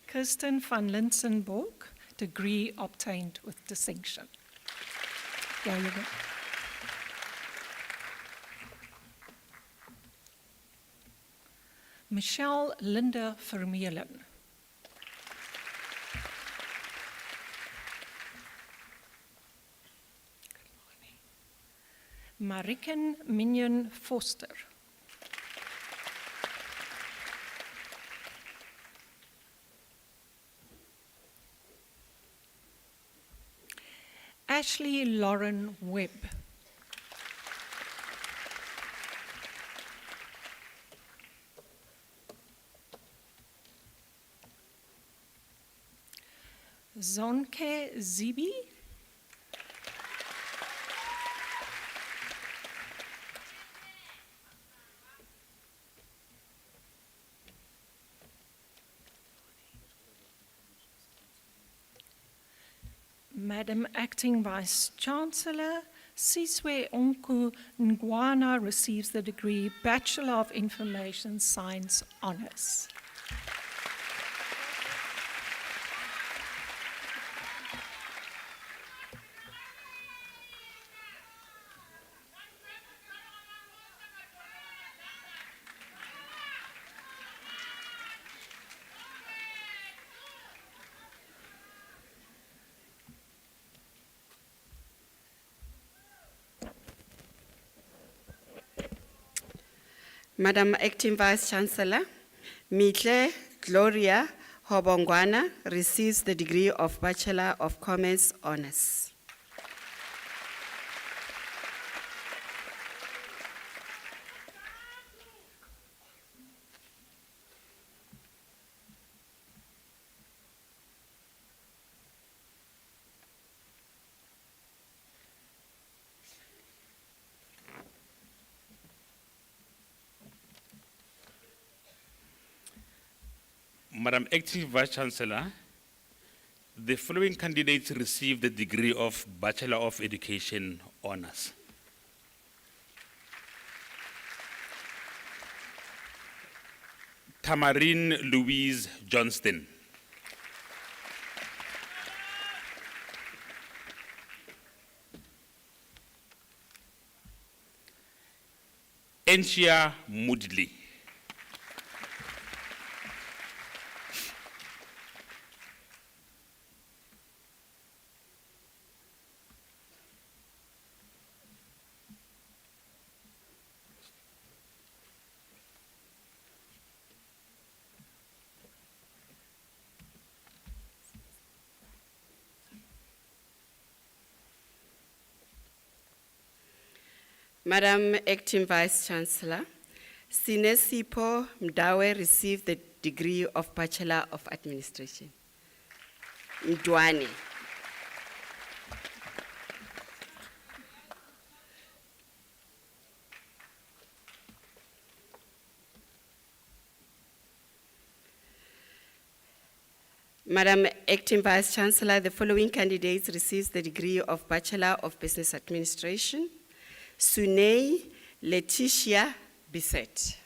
Kirsten van Linsenborg, degree obtained with distinction. There you go. Michelle Linda Vermeulen. Mariken Minion Foster. Ashley Lauren Webb. Zonke Zibi. Madam Acting Vice Chancellor, Siswe Onku Ngwana receives the degree Bachelor of Information Science Honours. Madam Acting Vice Chancellor, Mitle Gloria Hobongwana receives the degree of Bachelor of Commerce Honours. Madam Acting Vice Chancellor, the following candidates receive the degree of Bachelor of Education Honours. Tamarine Louise Johnston. Enshia Moodley. Madam Acting Vice Chancellor, Sinesipo Mdawe received the degree of Bachelor of Administration. Mdwane. Madam Acting Vice Chancellor, the following candidates receives the degree of Bachelor of Business Administration. Sunei Letitia Bisset.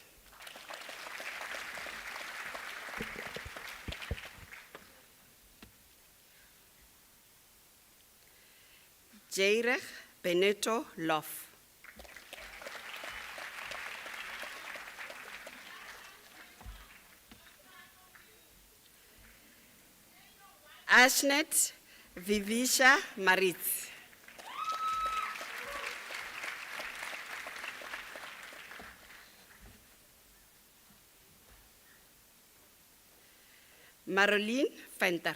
Jairech Benito Loff. Ashnet Vivisha Maritz. Marilyn Fenter.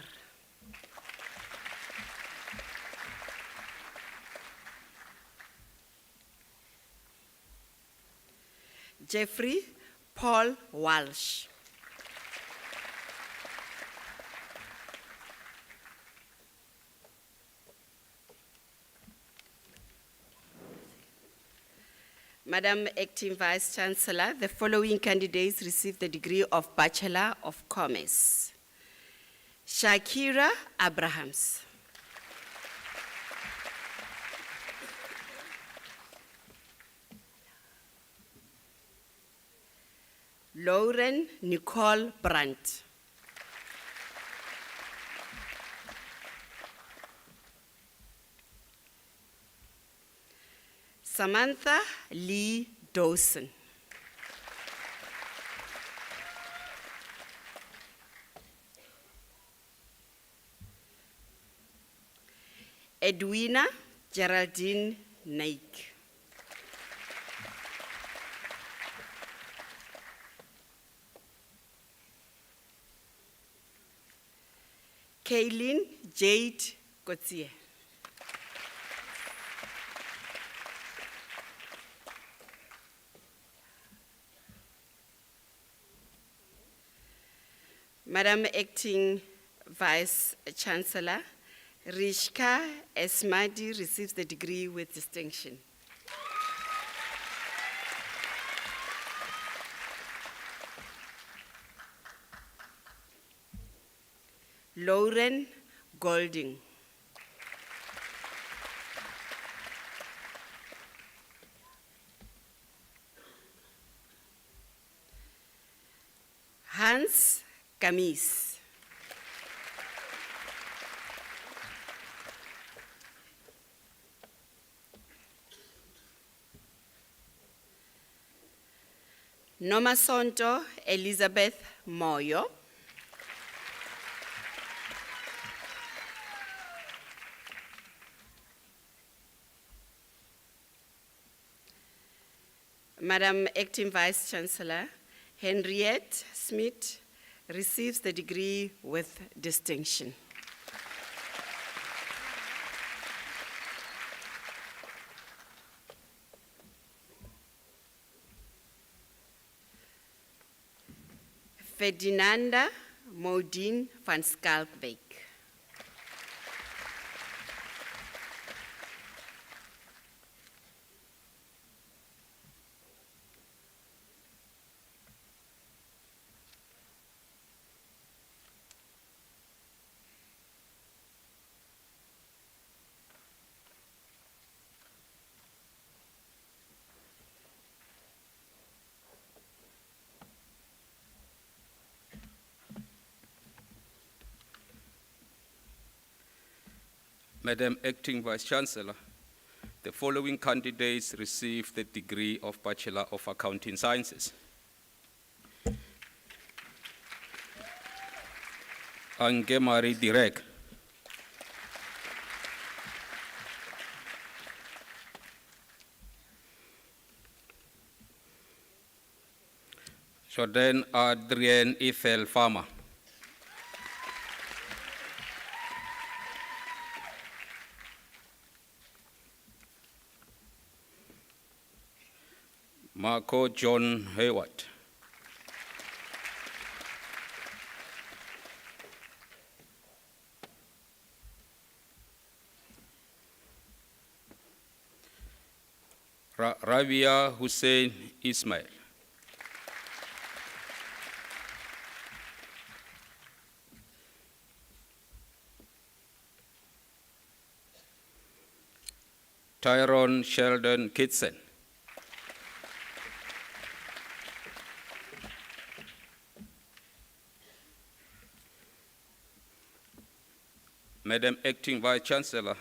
Jeffrey Paul Walsh. Madam Acting Vice Chancellor, the following candidates receive the degree of Bachelor of Commerce. Shakira Abrahams. Lauren Nicole Brandt. Samantha Lee Dawson. Edwina Geraldine Naik. Kaylin Jade Kotsie. Madam Acting Vice Chancellor, Rishka Esmadi receives the degree with distinction. Lauren Golding. Hans Kamis. Nomasonto Elizabeth Moyo. Madam Acting Vice Chancellor, Henriette Smith receives the degree with distinction. Ferdinanda Modine van Skalkbeek. Madam Acting Vice Chancellor, the following candidates receive the degree of Bachelor of Accounting Sciences. Ange-Marie Direk. Jordan Adrienne Ethel Farmer. Marco John Hayward. Rabia Hussein Ismail. Tyrone Sheldon Kitson. Madam Acting Vice Chancellor,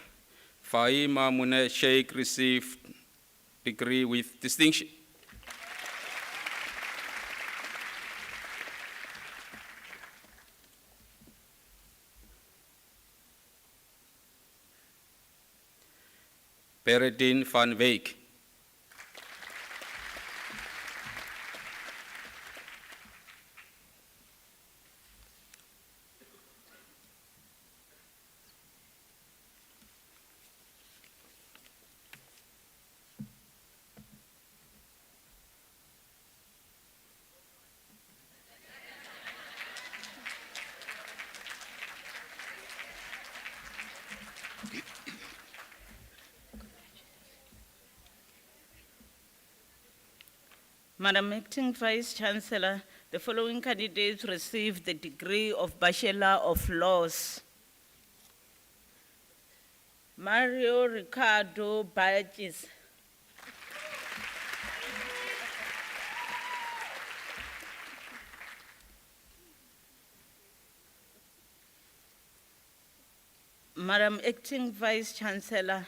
Fahima Mune Sheikh received degree with distinction. Peredine van Wyk. Madam Acting Vice Chancellor, the following candidates received the degree of Bachelor of Laws. Mario Ricardo Bages. Madam Acting Vice Chancellor,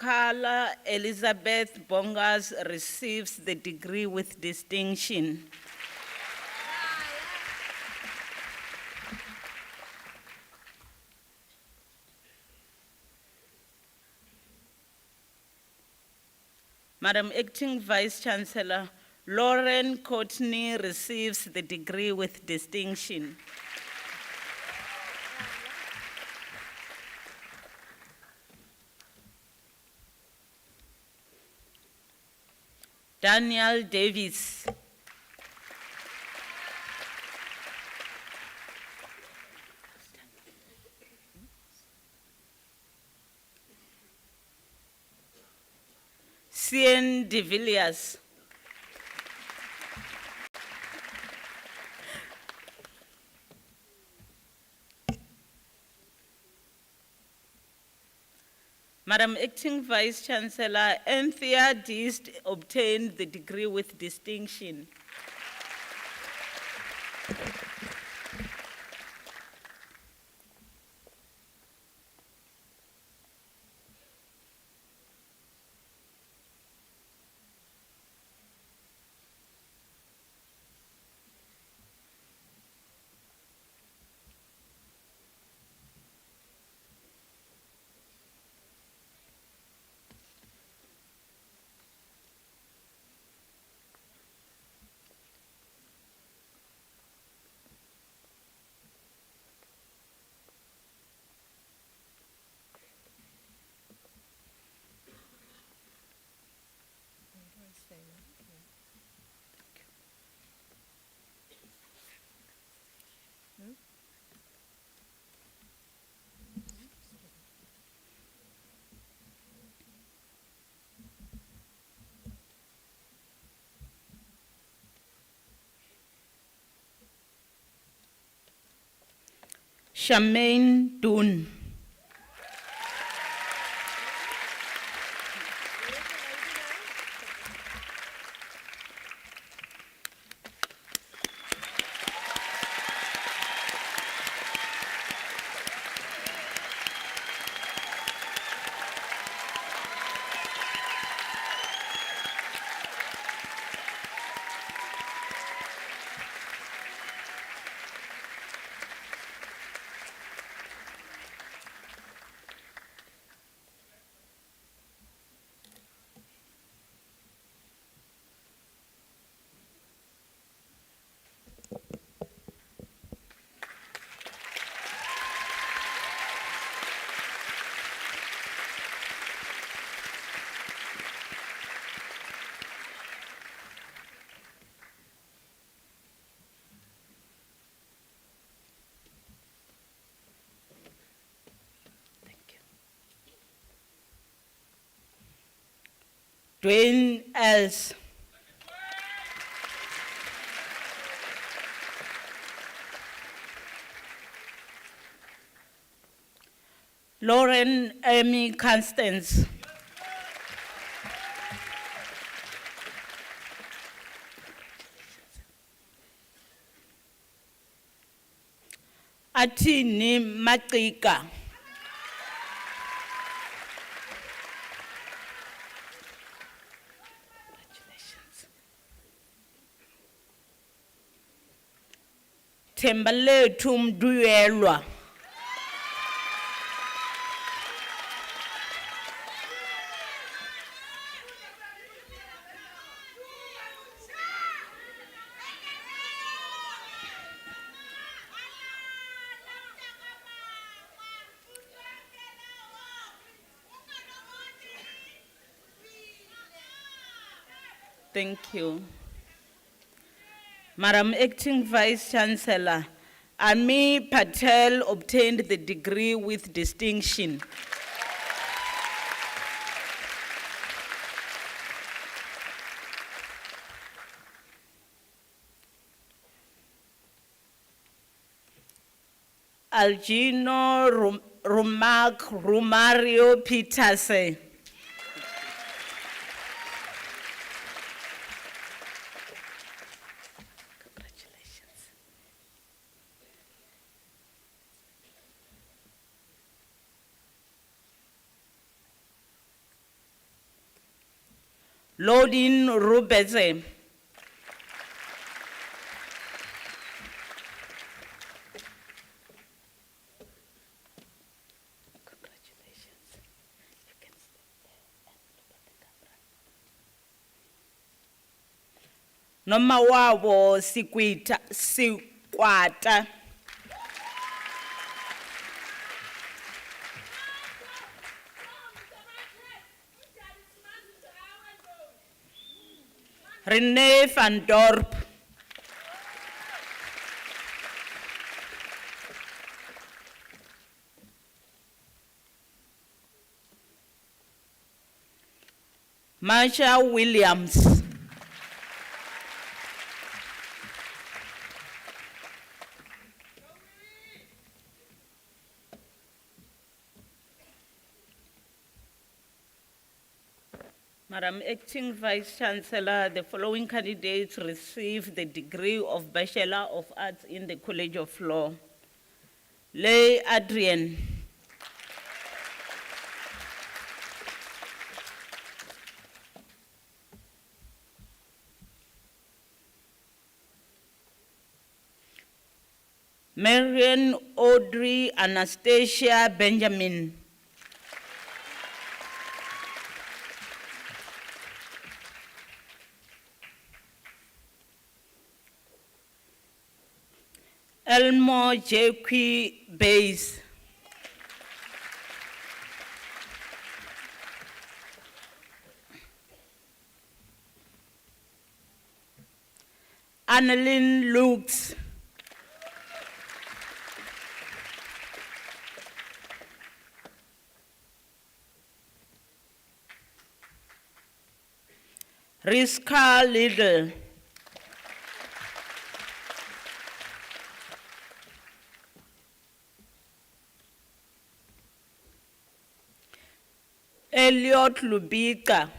Carla Elizabeth Bongas receives the degree with distinction. Madam Acting Vice Chancellor, Lauren Courtney receives the degree with distinction. Daniel Davis. Cien de Villiers. Madam Acting Vice Chancellor, Anthea Deist obtained the degree with distinction. Charmaine Doon. Dwayne Els. Lauren Amy Constance. Atini Matika. Tembalethu Mduyelwa. Thank you. Madam Acting Vice Chancellor, Ami Patel obtained the degree with distinction. Algino Romario Peterse. Lodin Rubeze. Congratulations. You can step there and look at the camera. Noma wabo sikwata. Renee van Dorp. Marsha Williams. Madam Acting Vice Chancellor, the following candidates received the degree of Bachelor of Arts in the College of Law. Lay Adrian. Marian Audrey Anastasia Benjamin. Elmo J.Q. Bays. Annalyn Lukes. Rizka Little. Elliot Lubika.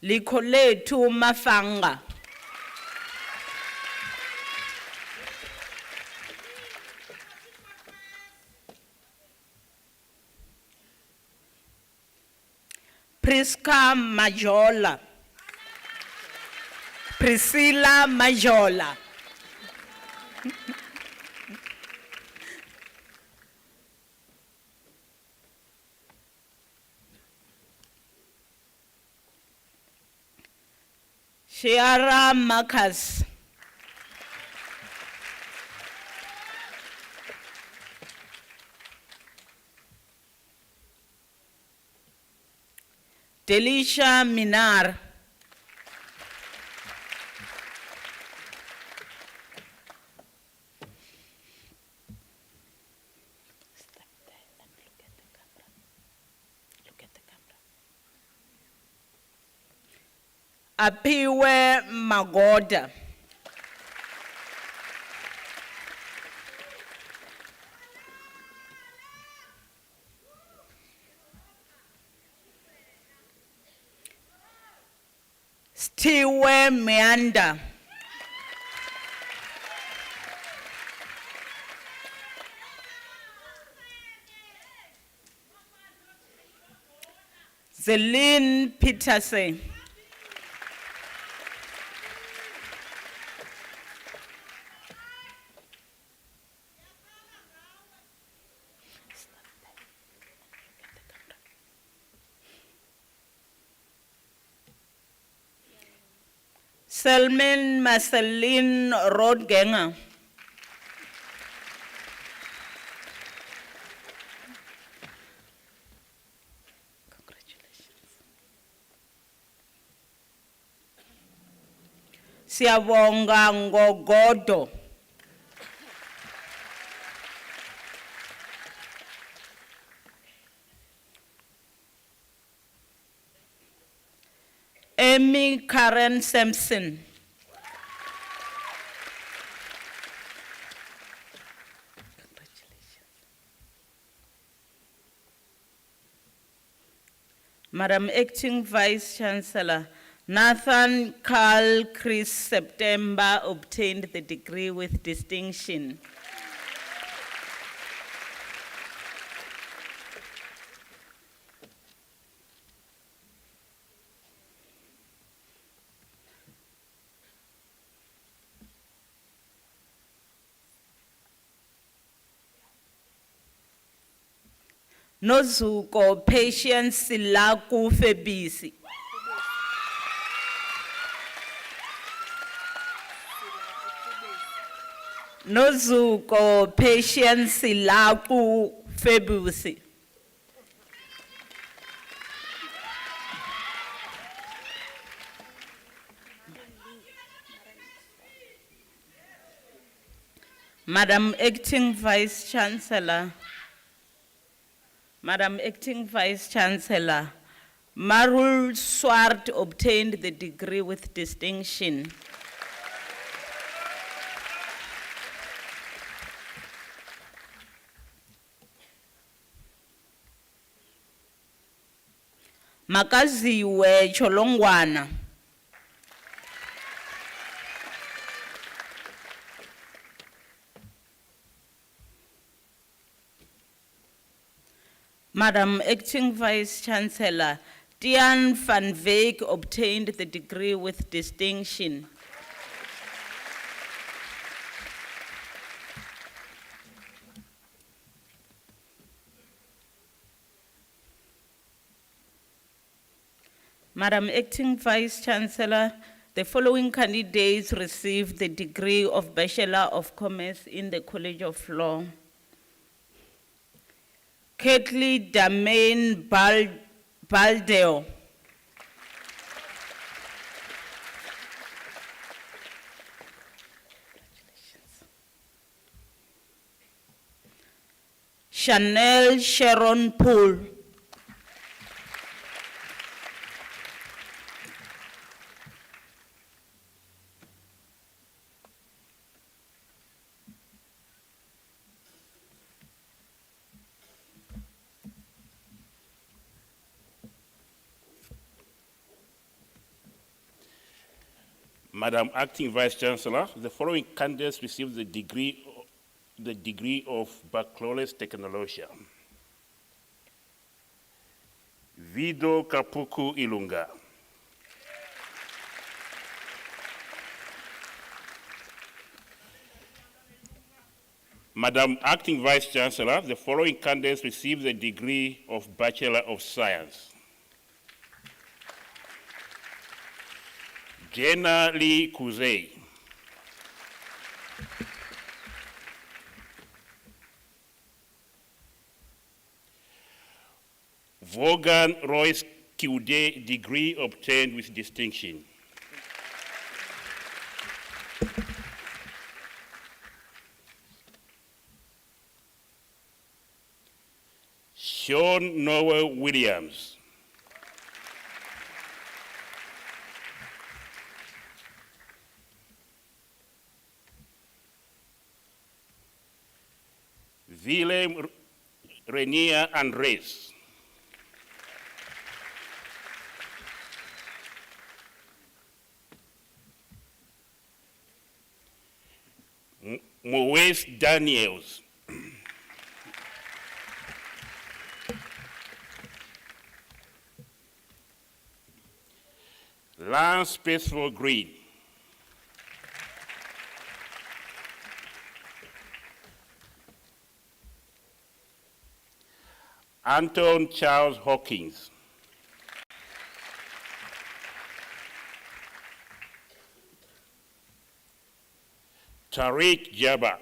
Likolethu Mafanga. Prisca Majola. Priscilla Majola. Shiara Marcus. Delisha Minar. Step there and look at the camera. Look at the camera. Apiwe Magoda. Stiwe Meanda. Zelin Peterson. Selman Marceline Roadganger. Siyabonga Ngogodo. Amy Karen Sampson. Madam Acting Vice Chancellor, Nathan Carl Chris September obtained the degree with distinction. Nozuko Patience Silaku Febisi. Nozuko Patience Silaku Febisi. Madam Acting Vice Chancellor, Marul Swart obtained the degree with distinction. Makaziwe Cholongwana. Madam Acting Vice Chancellor, Tian van Veek obtained the degree with distinction. Madam Acting Vice Chancellor, the following candidates received the degree of Bachelor of Commerce in the College of Law. Kathleen Damain Baldeo. Chanel Sharon Poole. Madam Acting Vice Chancellor, the following candidates received the degree of Baccalaureate Technologia. Vido Kapuku Ilunga. Madam Acting Vice Chancellor, the following candidates received the degree of Bachelor of Science. Jenna Lee Kuzey. Vaughan Royce Kiude, degree obtained with distinction. Sean Noah Williams. Willem Renier Andres. Moes Daniels. Lance Peaceful Green. Anton Charles Hawkins. Tariq Jabba.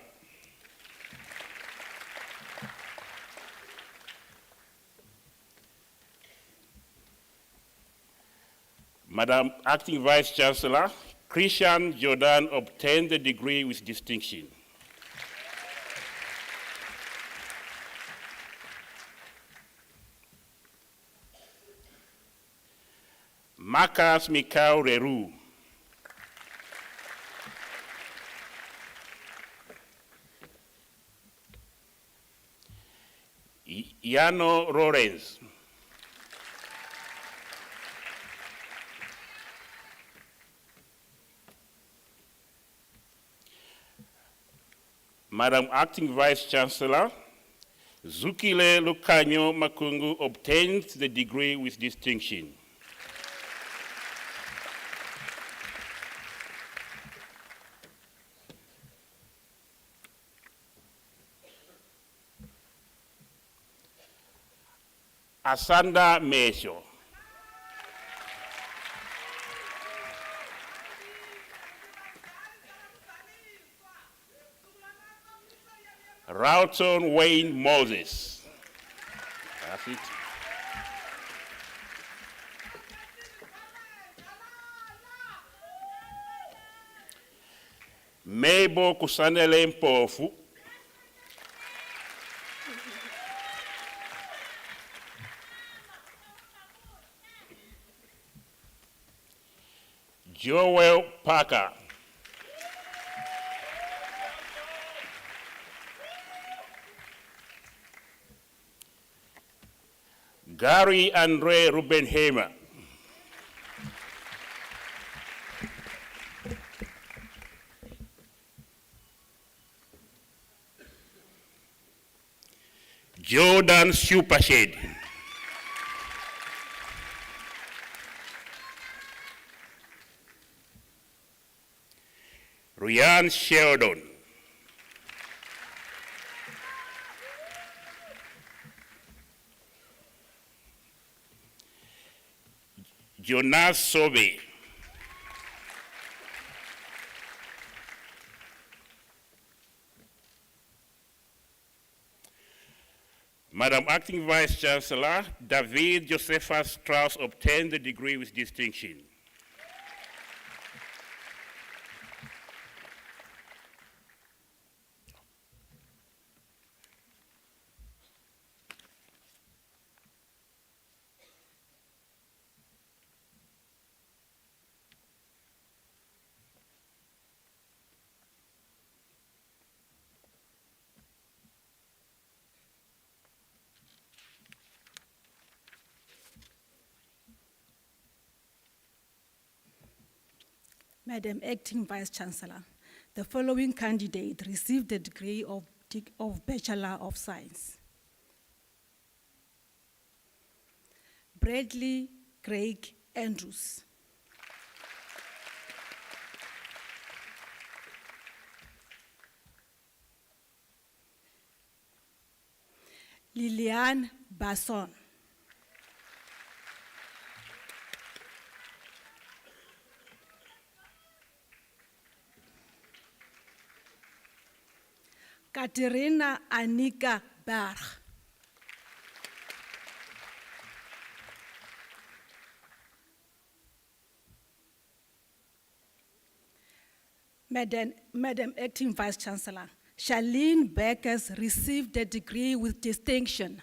Madam Acting Vice Chancellor, Christian Jordan obtained the degree with distinction. Marcus Mikau Reru. Yano Lorenz. Madam Acting Vice Chancellor, Zukile Lukanyo Makungu obtained the degree with distinction. Asanda Mesho. Roughton Wayne Moses. That's it. Mabel Kusanele Mpofu. Joel Parker. Gary Andre Rubenheimer. Jordan Supershed. Ryan Sheldon. Jonas Sobe. Madam Acting Vice Chancellor, David Josephus Strauss obtained the degree with distinction. Madam Acting Vice Chancellor, the following candidate received the degree of Bachelor of Science. Bradley Craig Andrews. Liliane Basson. Katerina Annika Berg. Madam Acting Vice Chancellor, Charlene Beckers received the degree with distinction.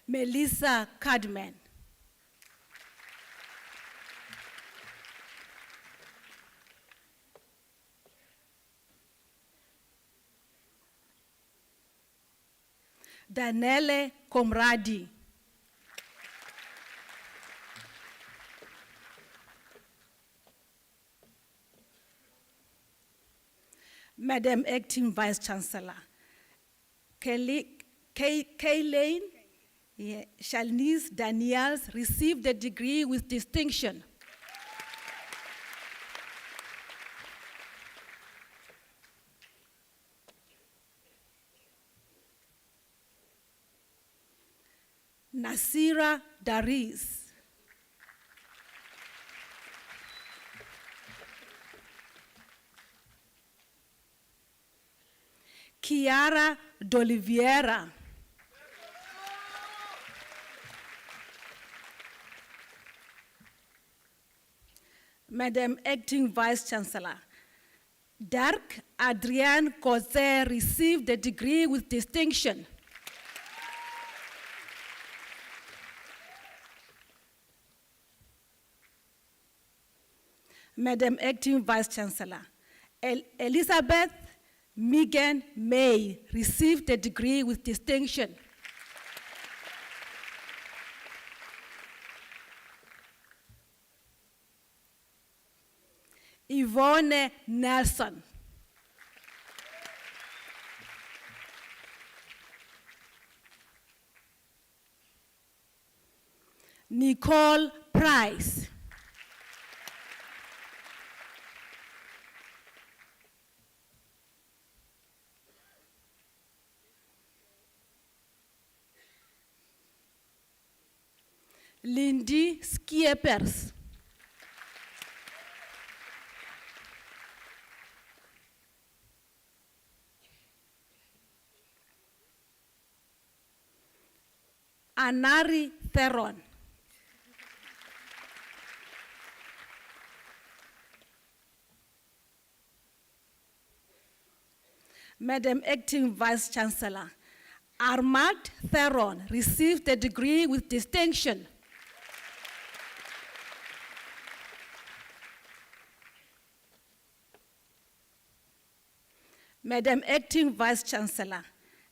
Melissa Cadman. Danele Komradi. Madam Acting Vice Chancellor, Kaylane Shalnice Daniels received the degree with distinction. Nasira Daris. Chiara D'Oliveira. Madam Acting Vice Chancellor, Dirk Adrian Cozet received the degree with distinction. Madam Acting Vice Chancellor, Elizabeth Megan May received the degree with distinction. Yvonne Nelson. Nicole Price. Lindy Skiepers. Anari Theron. Madam Acting Vice Chancellor, Armand Theron received the degree with distinction. Madam Acting Vice Chancellor,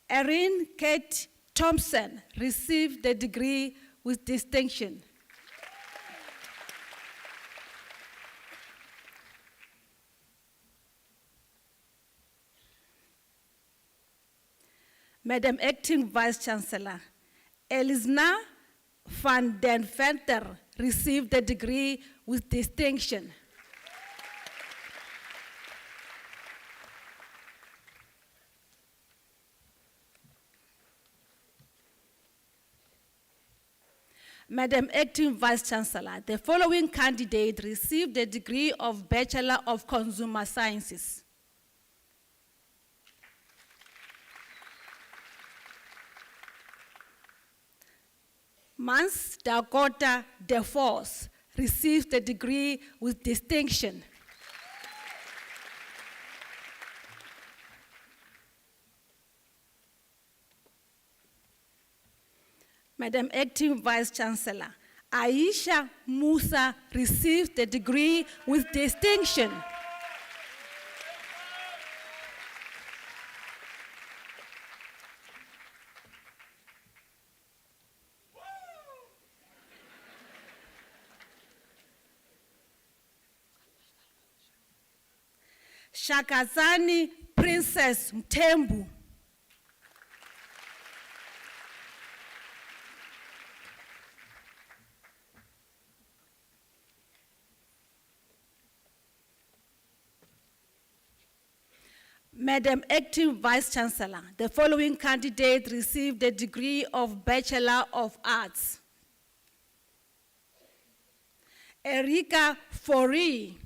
Erin Kate Thompson received the degree with distinction. Madam Acting Vice Chancellor, Elisna van den Venter received the degree with distinction. Madam Acting Vice Chancellor, the following candidate received the degree of Bachelor of Consumer Sciences. Mans Dakota DeForce received the degree with distinction. Madam Acting Vice Chancellor, Aisha Musa received the degree with distinction. Shakazani Princess Mtembu. Madam Acting Vice Chancellor, the following candidate received the degree of Bachelor of Arts. Erika Fori.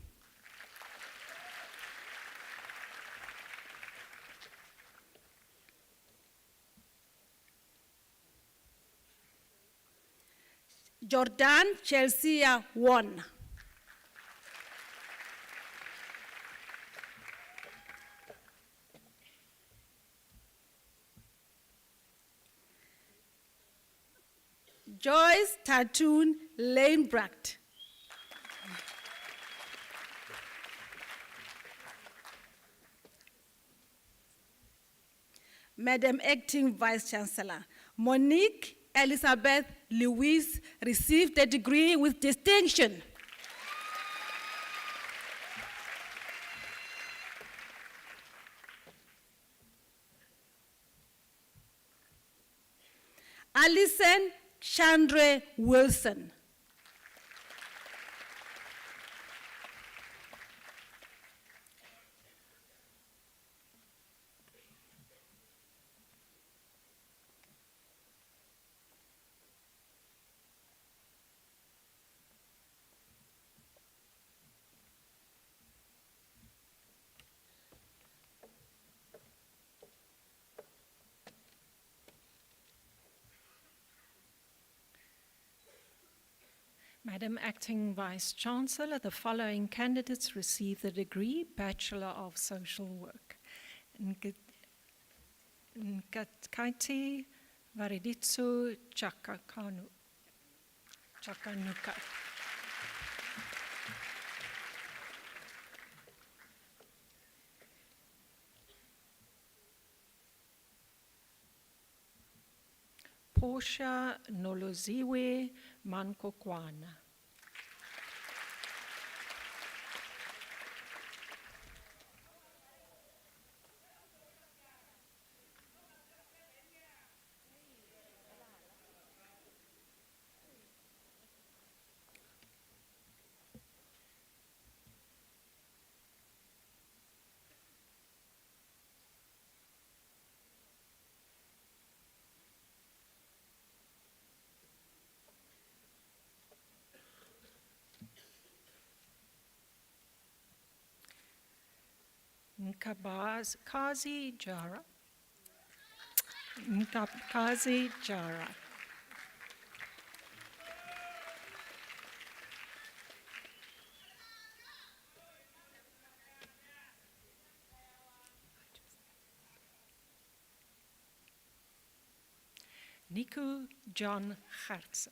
Jordan Chelsea won. Joyce Tatoon Lanebrecht. Madam Acting Vice Chancellor, Monique Elizabeth Lewis received the degree with distinction. Alison Chandre Wilson. Madam Acting Vice Chancellor, the following candidates receive the degree Bachelor of Social Work. Nkatkaiti Variditsu Chakanuka. Portia Noloziwe Mankokwana. Nkabkazi Jara. Nkabkazi Jara. Niku John Gertse.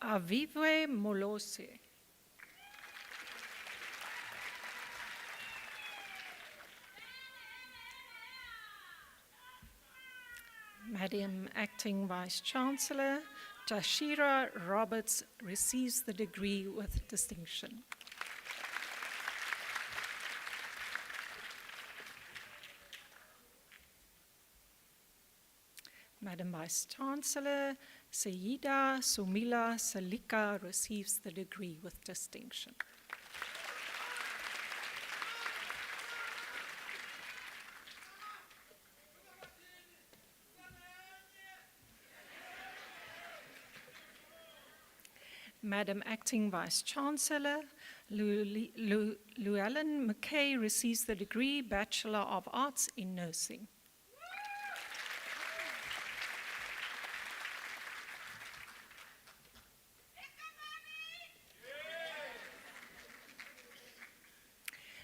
Avivwe Molose. Madam Acting Vice Chancellor, Tashira Roberts receives the degree with distinction. Madam Vice Chancellor, Sayida Sumila Salika receives the degree with distinction. Madam Acting Vice Chancellor, Llewellyn McKay receives the degree Bachelor of Arts in Nursing.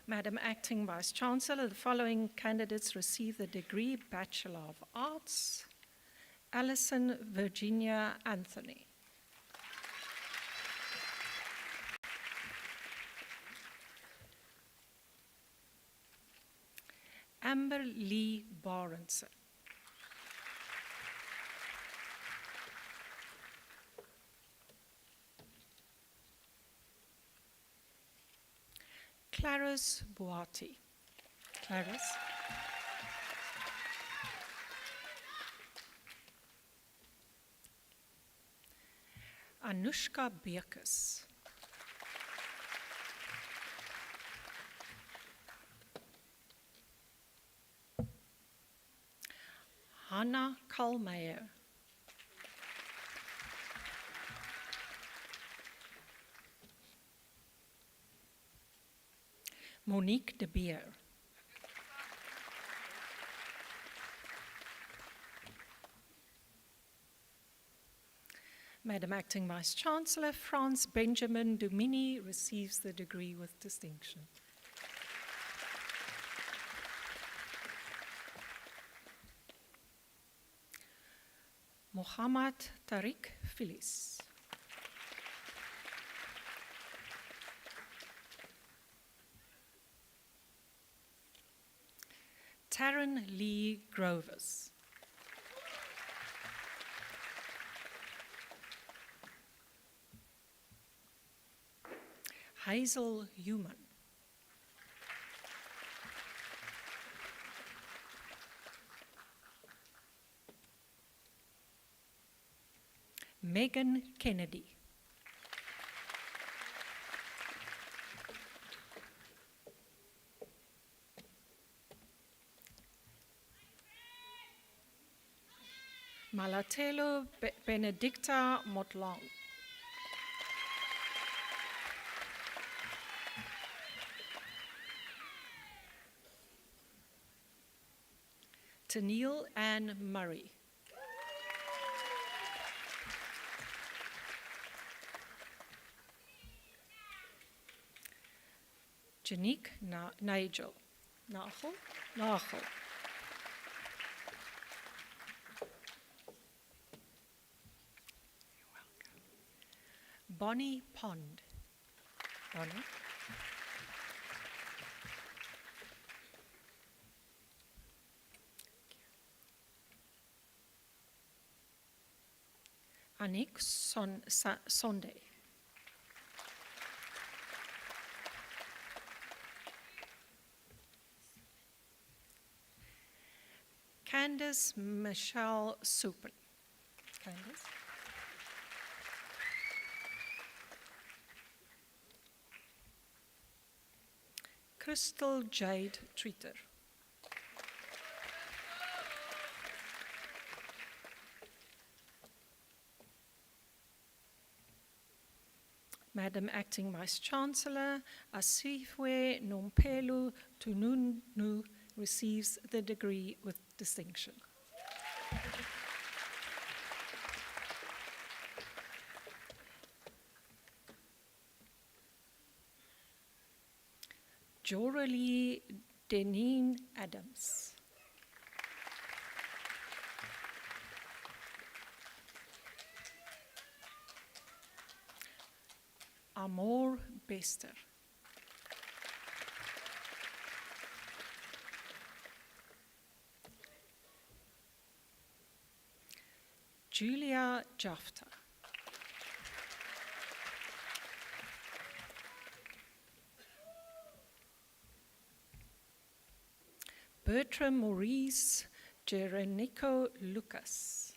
Madam Acting Vice Chancellor, the following candidates receive the degree Bachelor of Arts. Alison Virginia Anthony. Amber Lee Barrenson. Clarice Boati. Clarice. Anushka Bekus. Hannah Kalmeyer. Monique de Beer. Madam Acting Vice Chancellor, Franz Benjamin Dumini receives the degree with distinction. Muhammad Tariq Philis. Taryn Lee Grovers. Hazel Human. Megan Kennedy. Malatelo Benedicta Motlong. Tennille Ann Murray. Janique Nigel. Nagel. Bonnie Pond. Bonnie. Anik Sunday. Candace Michelle Supin. Candace. Crystal Jade Treater. Madam Acting Vice Chancellor, Asifwe Nompelu Tununu receives the degree with distinction. Joralie Deneen Adams. Amor Bester. Julia Jafta. Bertram Maurice Gerenico Lucas.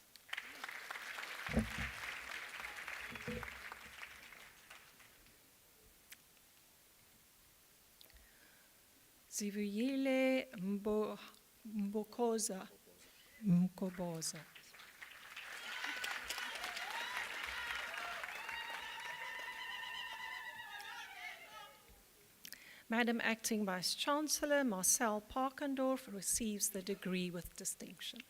Zivuyile Mkoboza. Madam Acting Vice Chancellor Marcel Parkendorf receives the degree with distinction.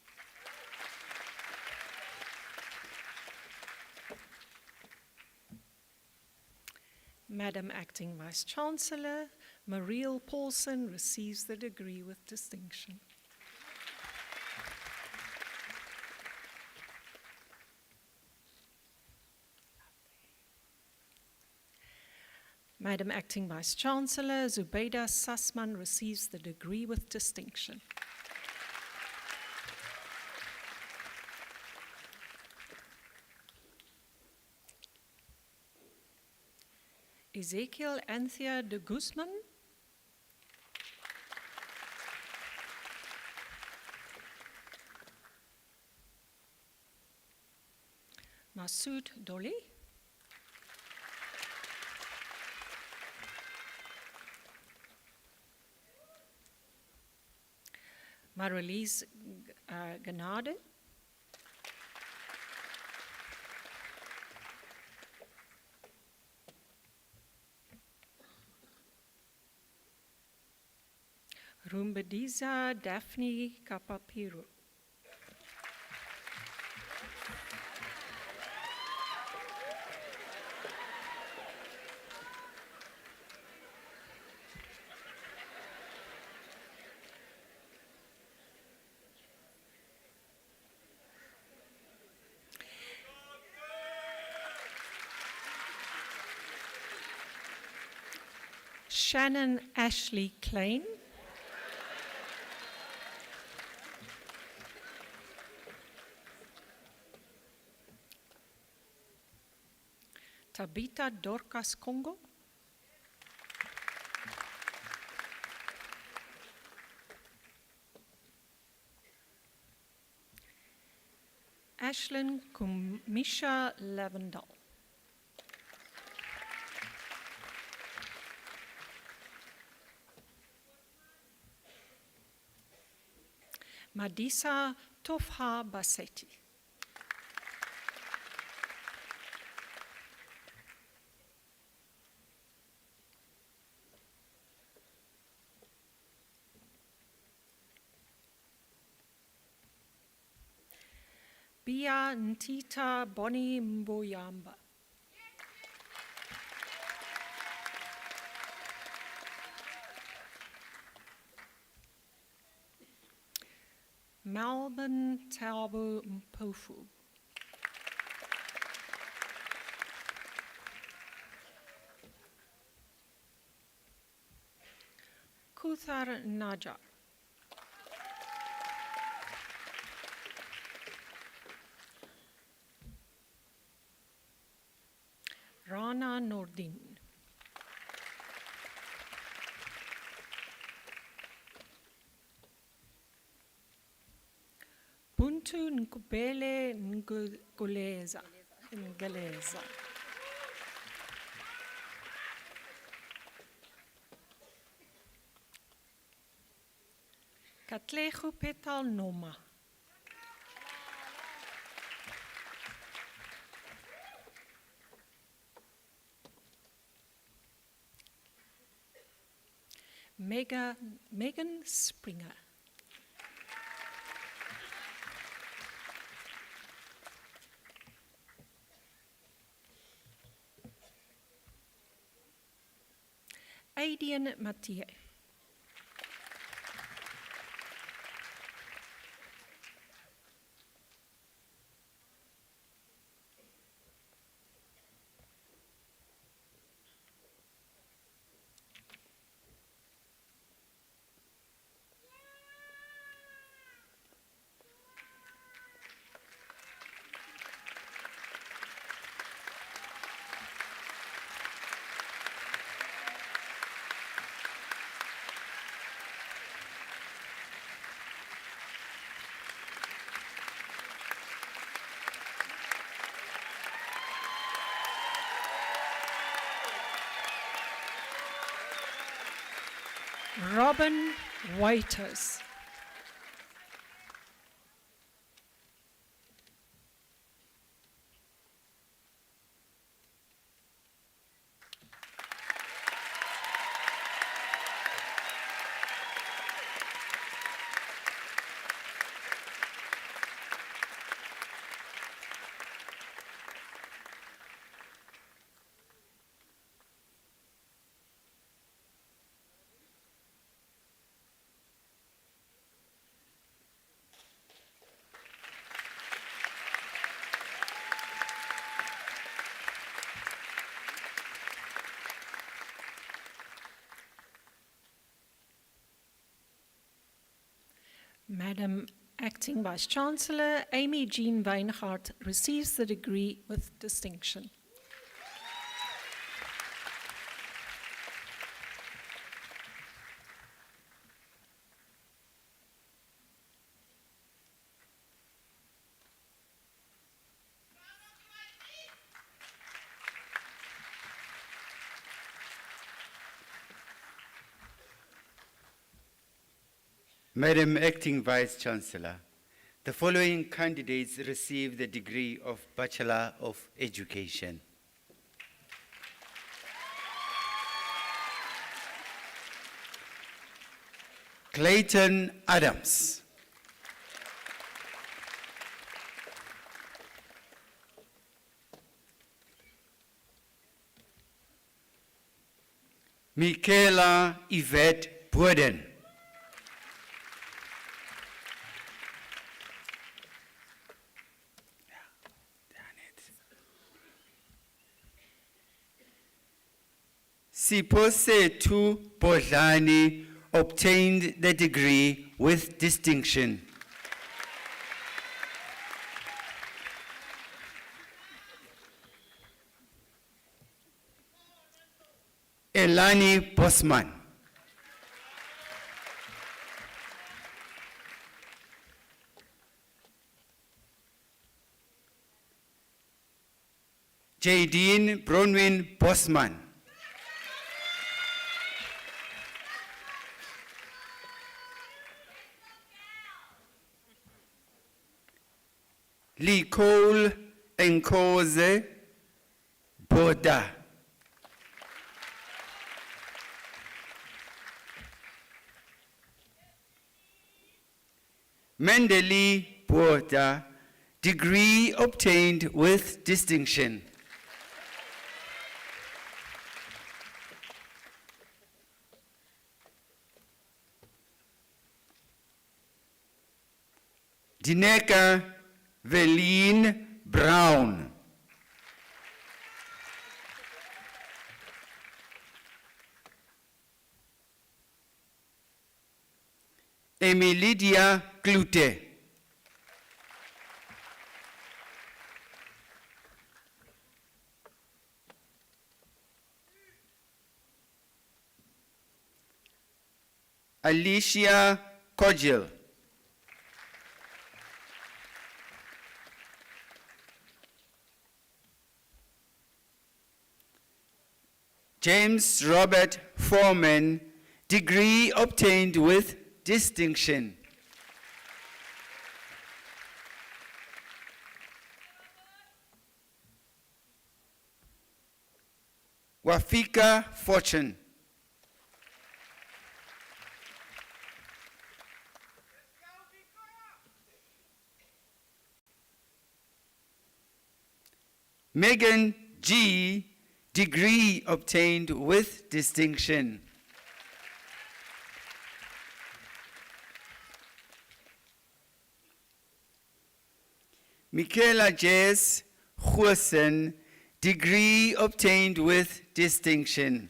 Madam Acting Vice Chancellor Mariel Paulson receives the degree with distinction. Madam Acting Vice Chancellor Zubeida Sassman receives the degree with distinction. Ezekiel Anthea de Guzman. Masoud Doli. Marelise Ganade. Rumbediza Daphne Kapapiru. Shannon Ashley Klein. Tabitha Dorcas Congo. Ashlyn Kumisha Lavendal. Madisa Tofha Baseti. Bia Ntita Boni Mboyamba. Melbourne Taubu Mpofu. Kuthar Naja. Rana Nordin. Buntu Nkubele Nguleza. Katlego Petal Noma. Megan Springer. Aidian Mathieu. Robin Waiters. Madam Acting Vice Chancellor Amy Jean Weinhardt receives the degree with distinction. Madam Acting Vice Chancellor, the following candidates receive the degree of Bachelor of Education. Clayton Adams. Michaela Yvette Borden. Siposetu Bodlani obtained the degree with distinction. Elani Bosman. Jadine Bronwyn Bosman. Nicole Enkoze Boda. Mendeli Boda, degree obtained with distinction. Dineka Veline Brown. Emilidia Klute. Alicia Kogel. James Robert Foreman, degree obtained with distinction. Wafika Fortune. Megan G, degree obtained with distinction. Michaela Jess Goosen, degree obtained with distinction.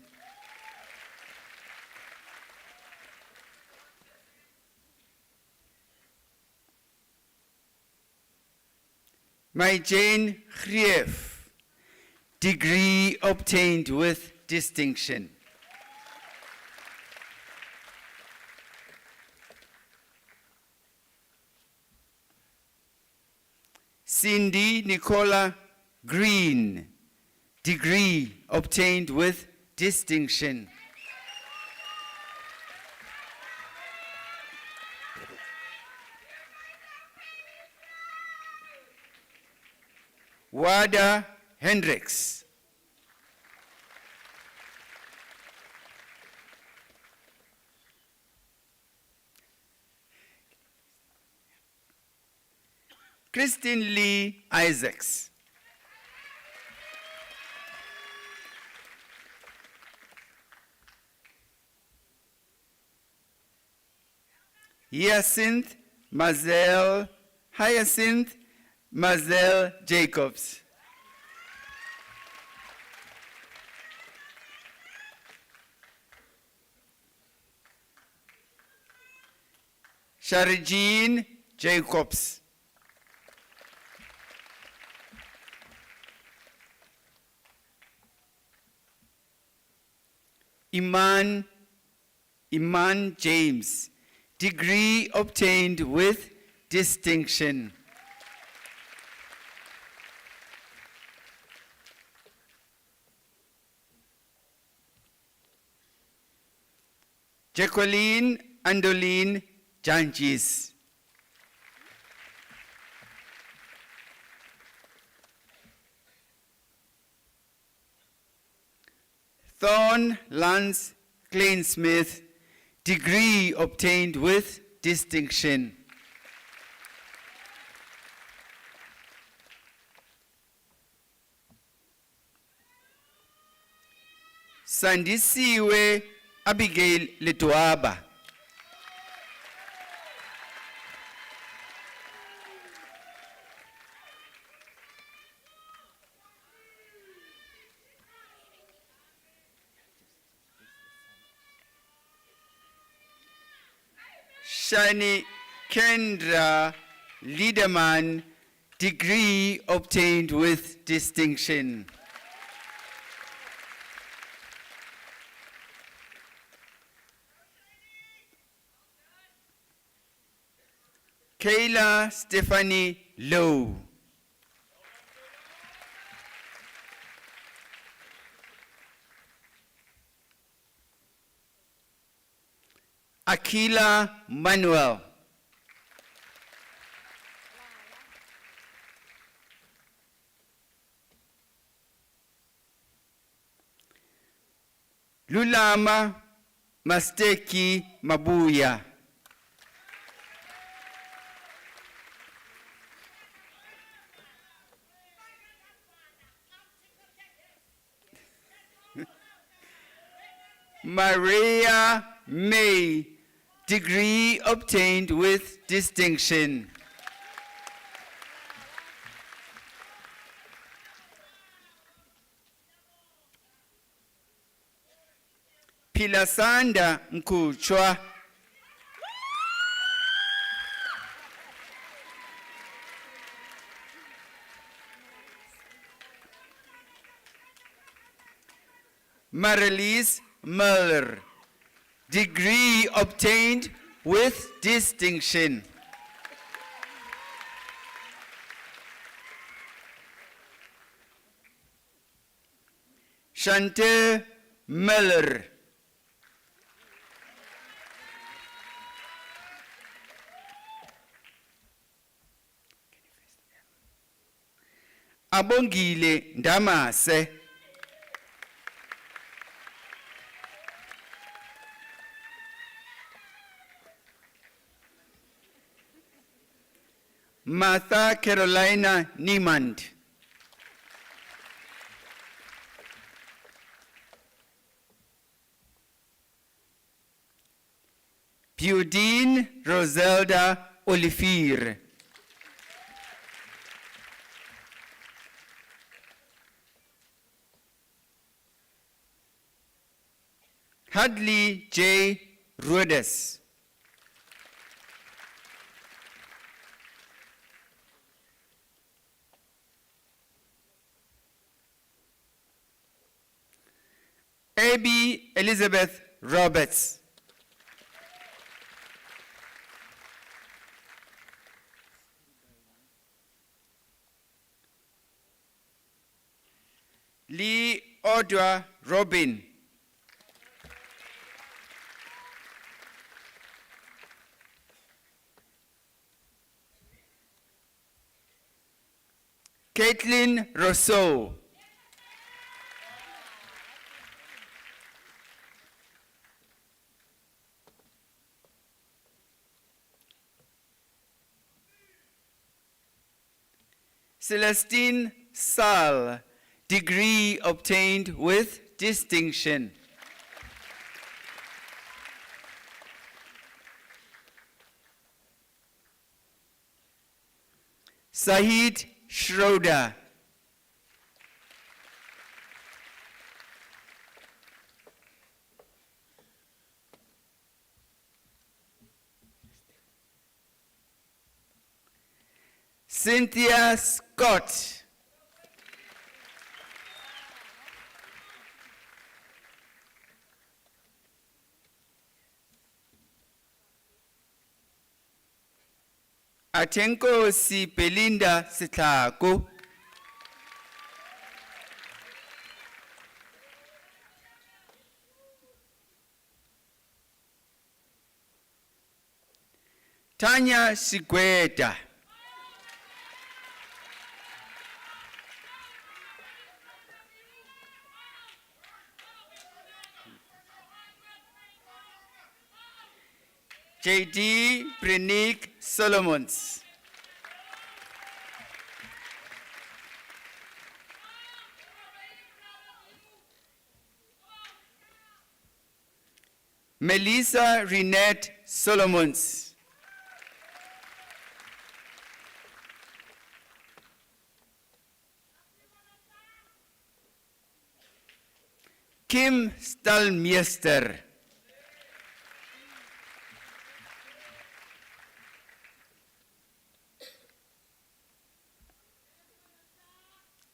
My Jane Grief, degree obtained with distinction. Cindy Nicola Green, degree obtained with distinction. Wada Hendricks. Christine Lee Isaacs. Hyacinth Mazel Jacobs. Sharijin Jacobs. Iman James, degree obtained with distinction. Jacqueline Andoline Janchis. Thorn Lance Klainsmith, degree obtained with distinction. Sandisiwe Abigail Letuaba. Shani Kendra Liederman, degree obtained with distinction. Kayla Stephanie Lowe. Aquila Manuel. Lulama Masteki Mabuya. Maria May, degree obtained with distinction. Pilasanda Mkuchwa. Marilise Muller, degree obtained with distinction. Chantal Muller. Abongile Ndamase. Martha Carolina Niemand. Budine Roselda Olivier. Hadley J. Rhodes. Abby Elizabeth Roberts. Lee Odwa Robin. Caitlin Rousseau. Celestine Sal, degree obtained with distinction. Sahid Schroeder. Cynthia Scott. Atenko si Belinda Sitlako. Tanya Sigweta. J.D. Brenick Solomons. Melissa Renette Solomons. Kim Stalmeester.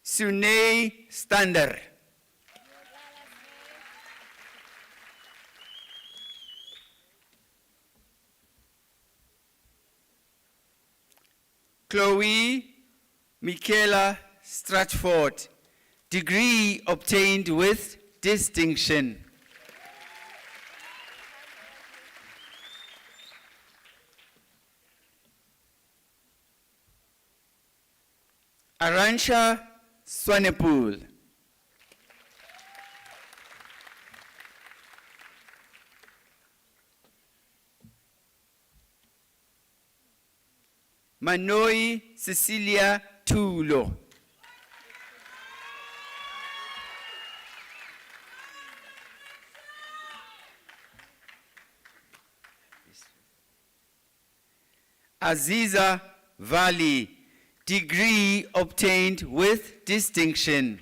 Sunay Stander. Chloe Michaela Stratford, degree obtained with distinction. Aransha Swanepoel. Manoi Cecilia Tulo. Aziza Vali, degree obtained with distinction.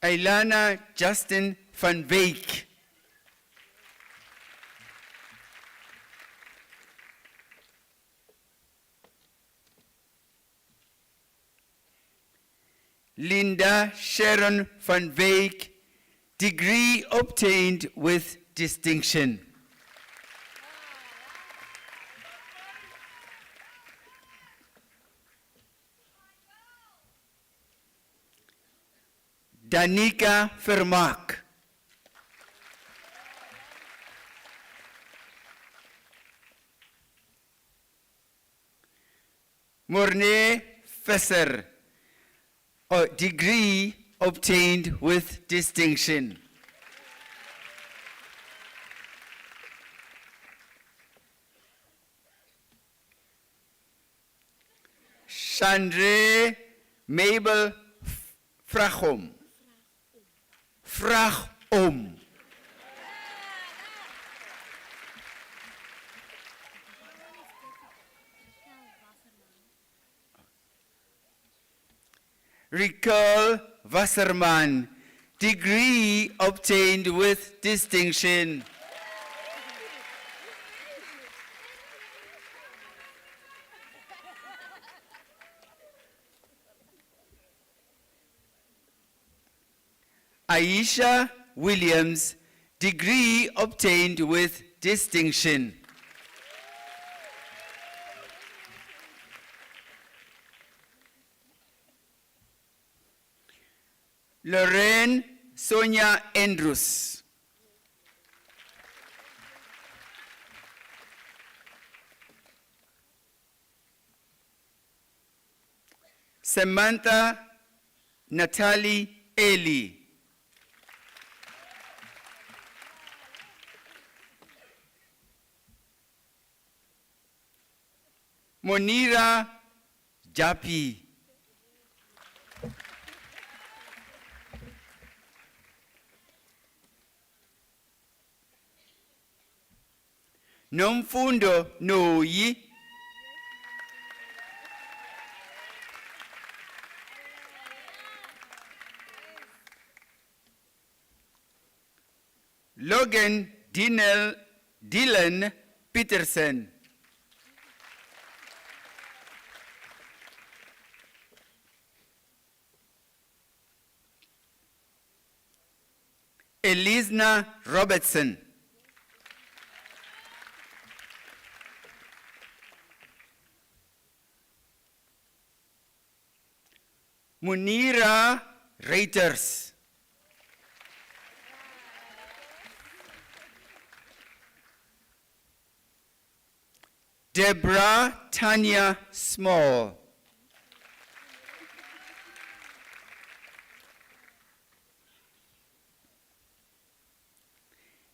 Ailana Justin van Wyk. Linda Sharon van Wyk, degree obtained with distinction. Danica Vermaak. Morne Visser, a degree obtained with distinction. Chandre Mabel Vrachom. Vrachom. Ricole Wasserman, degree obtained with distinction. Aisha Williams, degree obtained with distinction. Lorraine Sonia Andrews. Samantha Natalie Eli. Monira Japi. Nomfundo Noyi. Logan Dylan Peterson. Elisna Robertson. Munira Reuters. Deborah Tanya Small.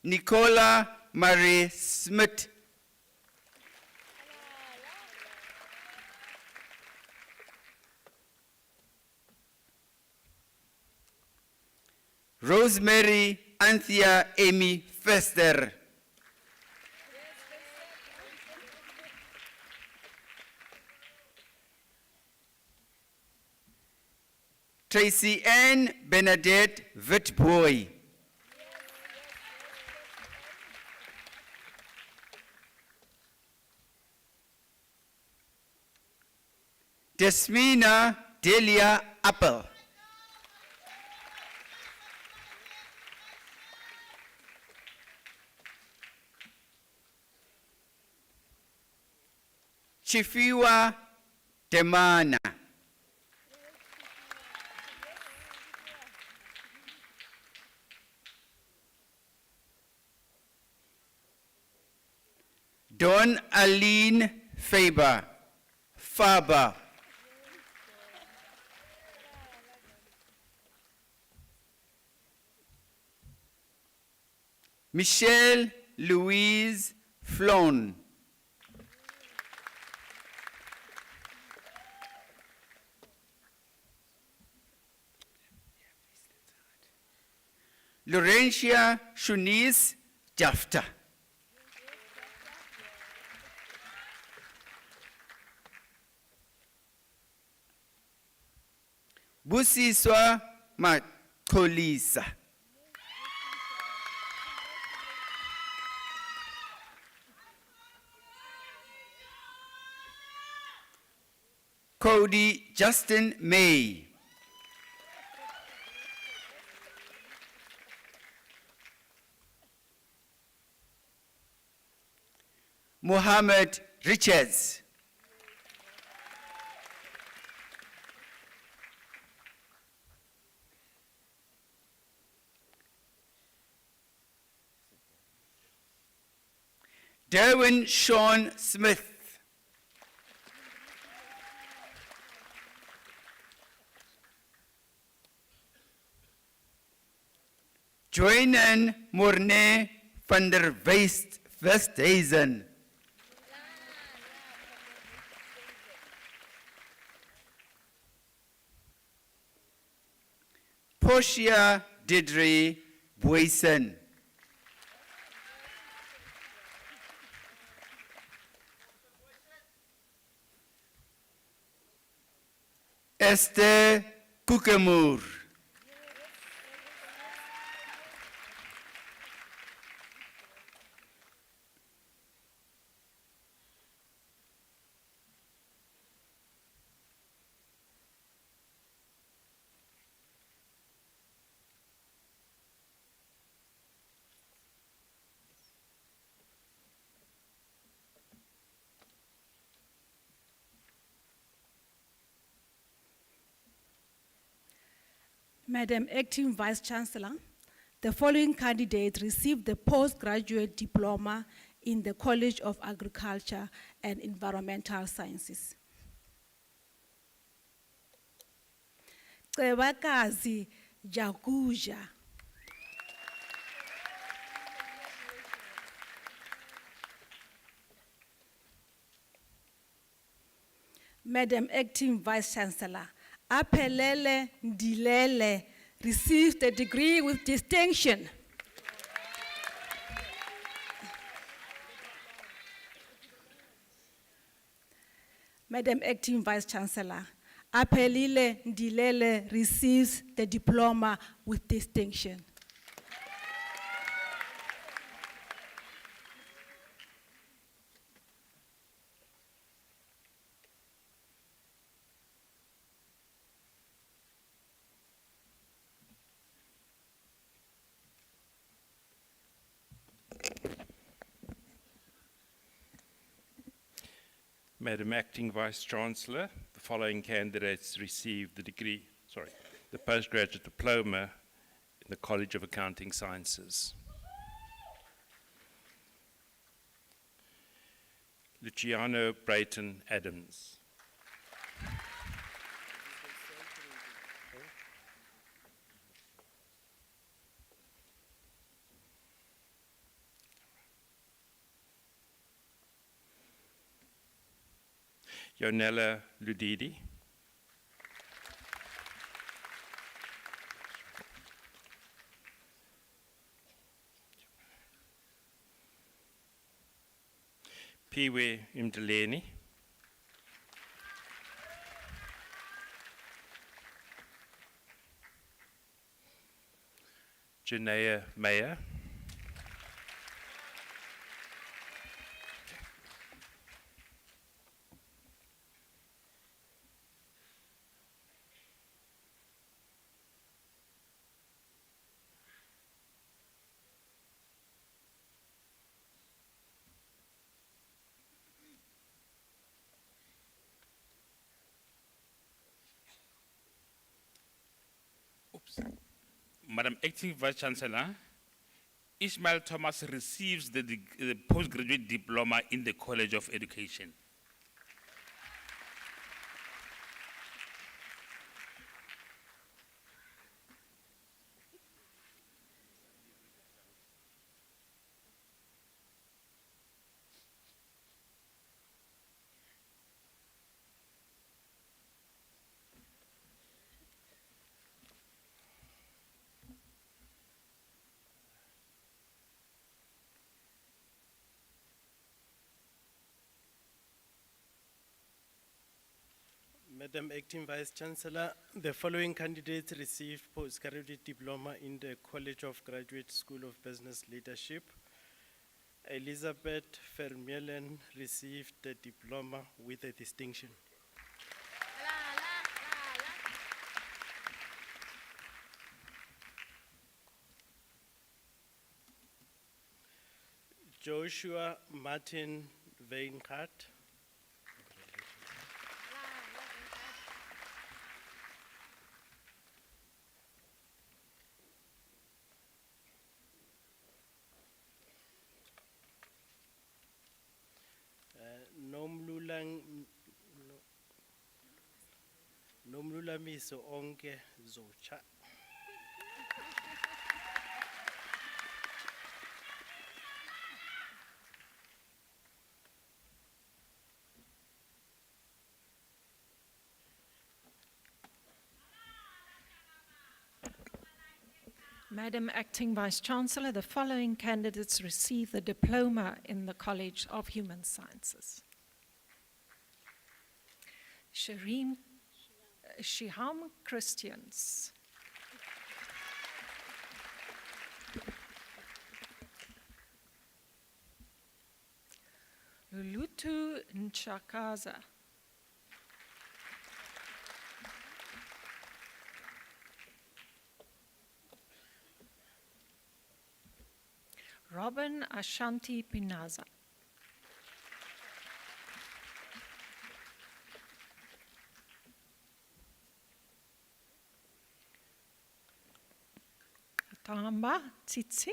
Nicola Marie Smith. Rosemary Anthea Amy Fester. Tracy Ann Bernadette Witboy. Desmina Delia Apple. Chifiwa Temana. Dawn Aline Faber. Michelle Louise Flon. Laurentia Shunice Jafta. Busiswa Matolisa. Cody Justin May. Mohammed Richards. Derwin Sean Smith. Joynen Morne van der Westhuizen. Portia Didri Boysen. Esther Kukemoer. Madam Acting Vice Chancellor, the following candidates received the postgraduate diploma in the College of Agriculture and Environmental Sciences. Cebakazi Jaguja. Madam Acting Vice Chancellor, Apelele Ndilele received a degree with distinction. Madam Acting Vice Chancellor, Apelile Ndilele receives the diploma with distinction. Madam Acting Vice Chancellor, the following candidates received the postgraduate diploma in the College of Accounting Sciences. Luciano Brayton Adams. Yonella Ludidi. Piwe Mdeleni. Janea Mayer. Madam Acting Vice Chancellor, Ishmael Thomas receives the postgraduate diploma in the College of Education. Madam Acting Vice Chancellor, the following candidates received postgraduate diploma in the College of Graduate School of Business Leadership. Elizabeth Vermeulen received the diploma with a distinction. Joshua Martin Weinhardt. Nomlulamiso onke zocha. Madam Acting Vice Chancellor, the following candidates receive the diploma in the College of Human Sciences. Shiham Christians. Lulutu Nchakaza. Robin Ashanti Pinaza. Tamba Tsitsi.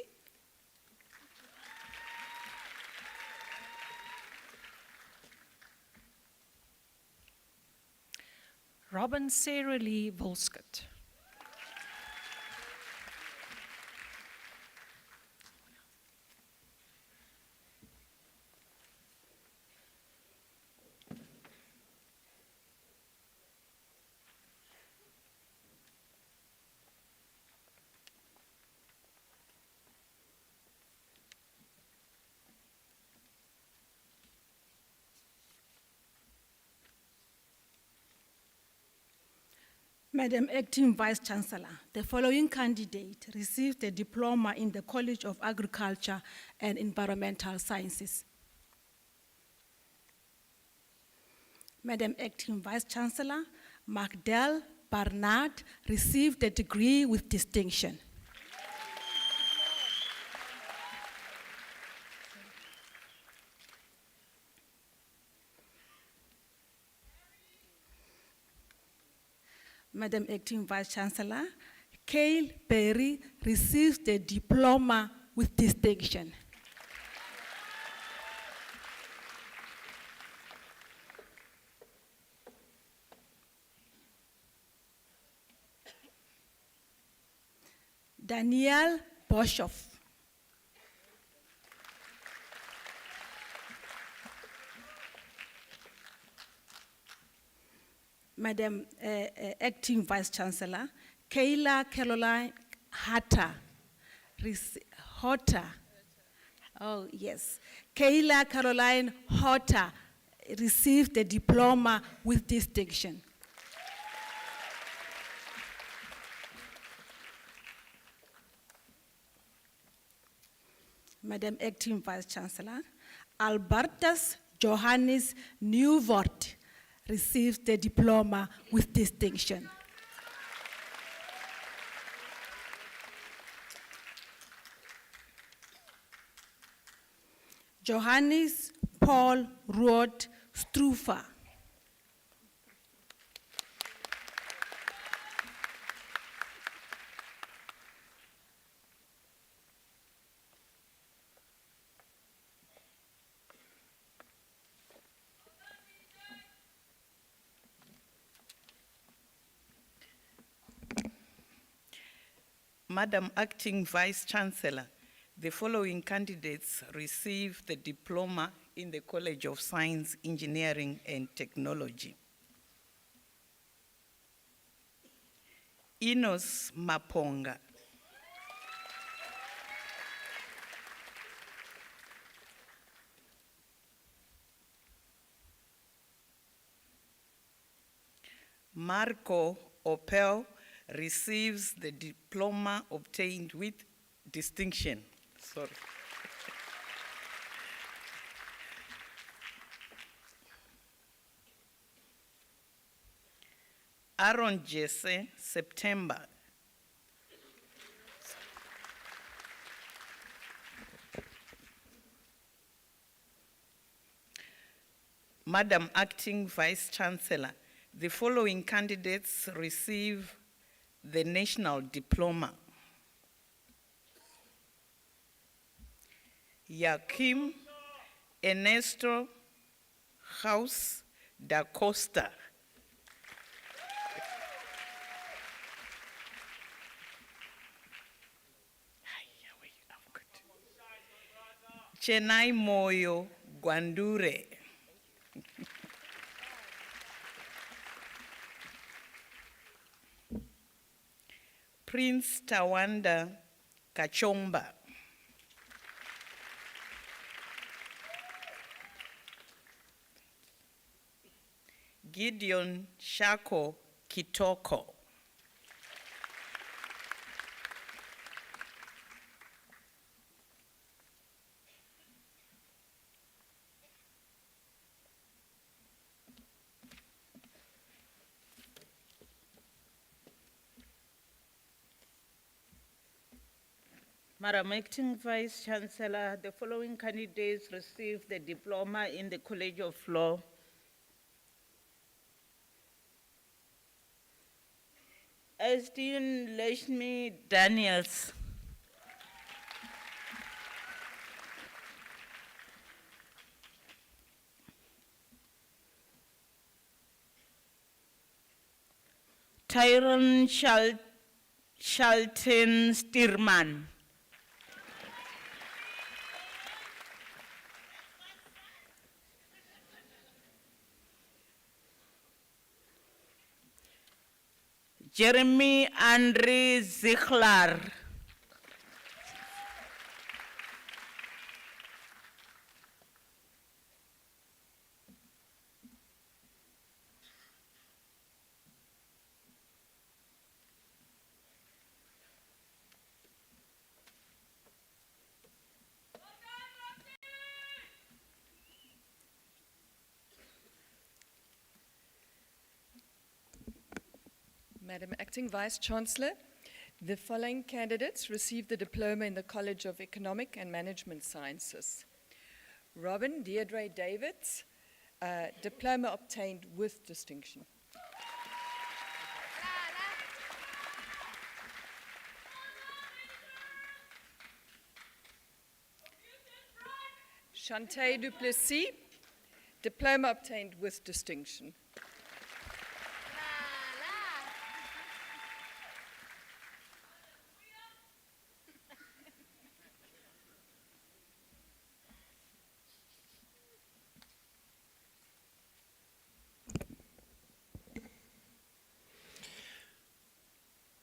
Robin Sarah Lee Volskut. Madam Acting Vice Chancellor, the following candidate received a diploma in the College of Agriculture and Environmental Sciences. Madam Acting Vice Chancellor, Magdal Barnard received a degree with distinction. Madam Acting Vice Chancellor, Cale Berry received a diploma with distinction. Danielle Boshoff. Madam Acting Vice Chancellor, Kayla Caroline Hatter. Oh, yes. Kayla Caroline Hotter received a diploma with distinction. Madam Acting Vice Chancellor, Albertus Johannes Nieuwort received the diploma with distinction. Johannes Paul Roth Strufer. Madam Acting Vice Chancellor, the following candidates received the diploma in the College of Science, Engineering and Technology. Enos Maponga. Marco Opel receives the diploma obtained with distinction. Sorry. Aaron Jesse, September. Madam Acting Vice Chancellor, the following candidates receive the national diploma. Joaquim Ernesto House da Costa. Chennai Moyo Gwandure. Prince Tawanda Kachomba. Gideon Shako Kitoko. Madam Acting Vice Chancellor, the following candidates received the diploma in the College of Law. Esteem Lashmi Daniels. Tyron Shalton Stirman. Jeremy Andre Zichlar. Madam Acting Vice Chancellor, the following candidates received the diploma in the College of Economic and Management Sciences. Robin Deirdre Davids, diploma obtained with distinction. Shantae Duplessis, diploma obtained with distinction.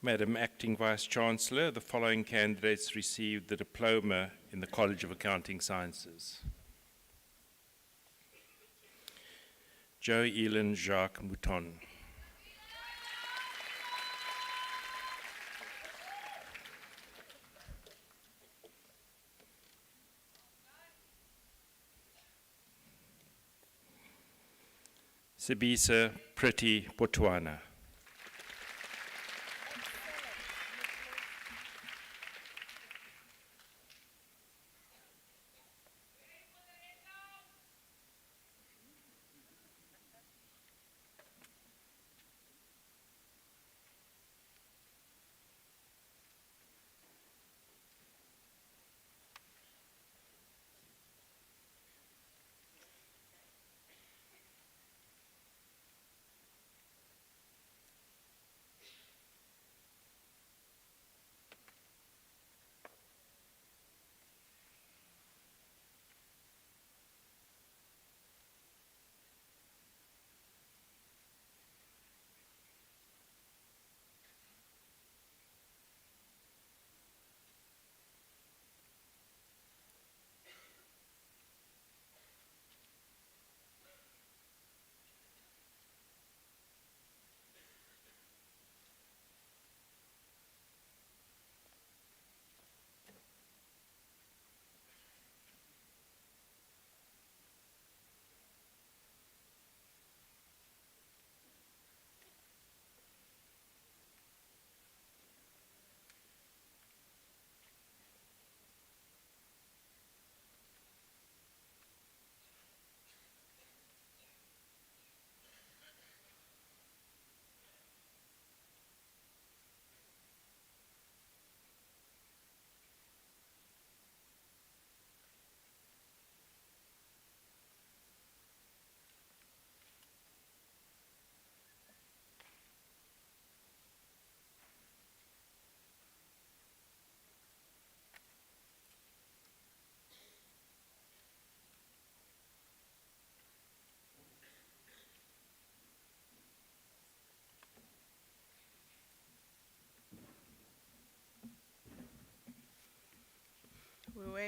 Madam Acting Vice Chancellor, the following candidates received the diploma in the College of Accounting Sciences. Joe Elin Jacques Mouton. Sibisa Pretty Botswana.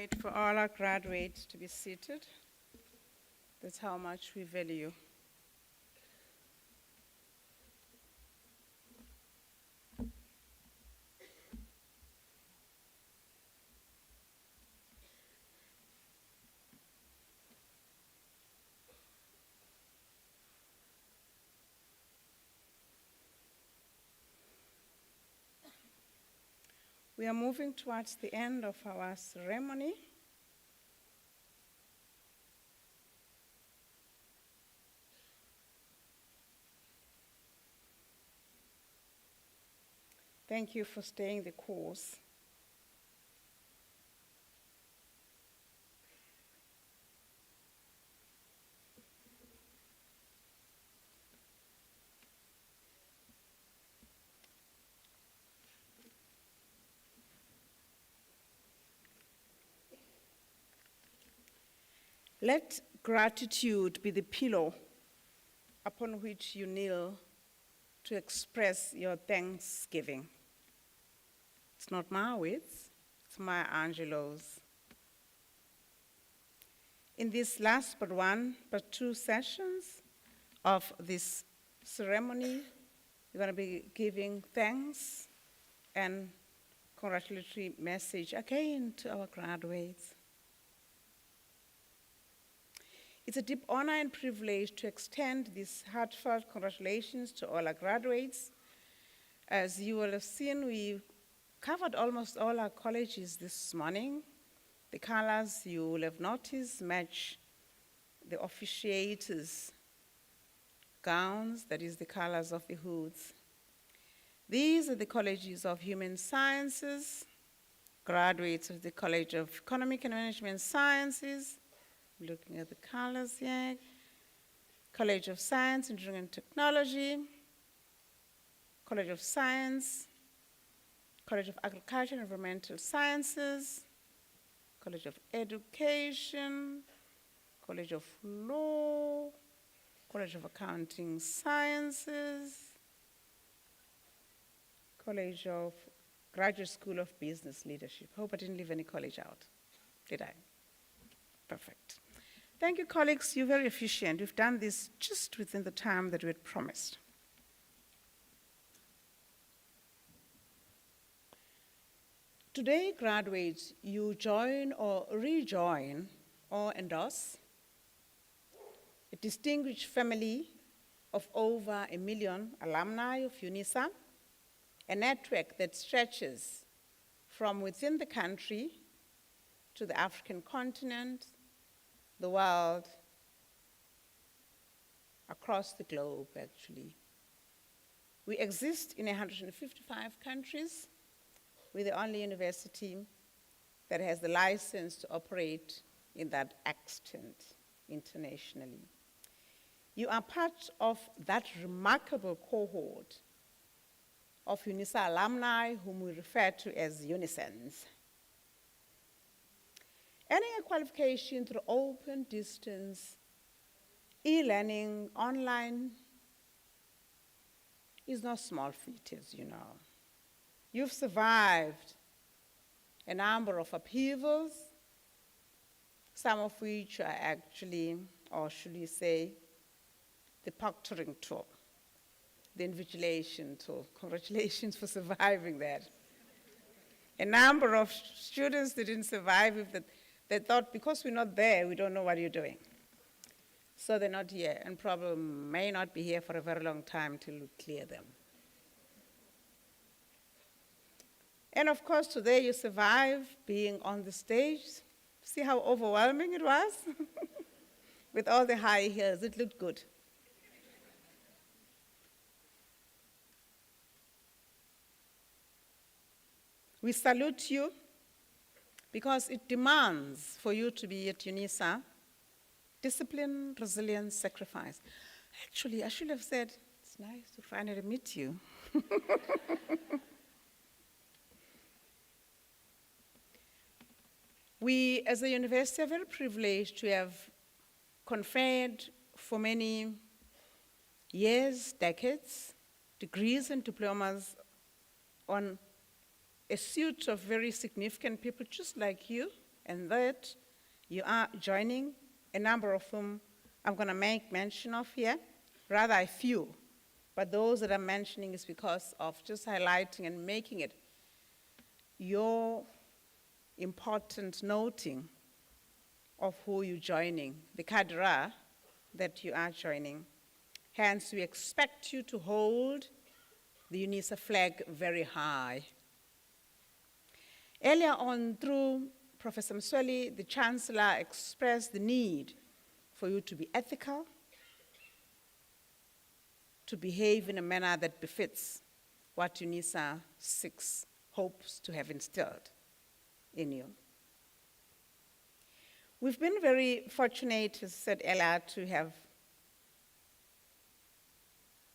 wait for all our graduates to be seated. That's how much we value you. We are moving towards the end of our ceremony. Thank you for staying the course. Let gratitude be the pillow upon which you kneel to express your thanksgiving. It's not my words, it's Maya Angelou's. In these last but two sessions of this ceremony, we're going to be giving thanks and congratulatory message again to our graduates. It's a deep honor and privilege to extend these heartfelt congratulations to all our graduates. As you will have seen, we covered almost all our colleges this morning. The colors you will have noticed match the officiators' gowns, that is the colors of the hoods. These are the colleges of Human Sciences, graduates of the College of Economic and Management Sciences, looking at the colors here, College of Science, Engineering and Technology, College of Science, College of Agriculture and Environmental Sciences, College of Education, College of Law, College of Accounting Sciences, College of Graduate School of Business Leadership. Hope I didn't leave any college out, did I? Perfect. Thank you, colleagues. You're very efficient. You've done this just within the time that we had promised. Today, graduates, you join or rejoin or endorse a distinguished family of over 1 million alumni of UNISA, a network that stretches from within the country to the African continent, the world, across the globe, actually. We exist in 155 countries. We're the only university that has the license to operate in that extent internationally. You are part of that remarkable cohort of UNISA alumni whom we refer to as Unisans. Earning a qualification through open distance, e-learning, online, is no small feat, as you know. You've survived a number of upheavals, some of which are actually, or should we say, the proctoring tool, the invigilation tool. Congratulations for surviving that. A number of students that didn't survive it, they thought, because we're not there, we don't know what you're doing. So they're not here, and probably may not be here for a very long time till we clear them. And of course, today you survive being on the stage. See how overwhelming it was? With all the high heels, it looked good. We salute you because it demands for you to be at UNISA discipline, resilience, sacrifice. Actually, I should have said, it's nice to finally meet you. We, as a university, are very privileged to have conferred for many years, decades, degrees and diplomas on a suite of very significant people just like you, and that you are joining, a number of whom I'm going to make mention of here, rather a few. But those that I'm mentioning is because of just highlighting and making it your important noting of who you're joining, the cadre that you are joining. Hence, we expect you to hold the UNISA flag very high. Earlier on, through Professor Msweli, the Chancellor expressed the need for you to be ethical, to behave in a manner that befits what UNISA 6 hopes to have instilled in you. We've been very fortunate, as I said earlier, to have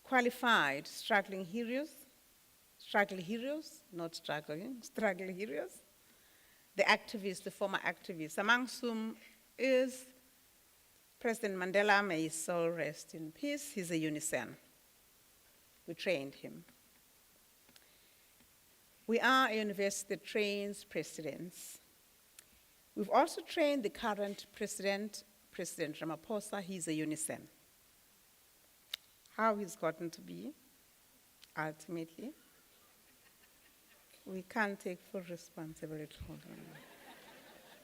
qualified struggling heroes, not struggling, struggling heroes, the activists, the former activists, amongst whom is President Mandela, may his soul rest in peace. He's a UNICEN. We trained him. We are a university that trains presidents. We've also trained the current president, President Ramaphosa. He's a UNICEN. How he's gotten to be, ultimately, we can't take full responsibility for him.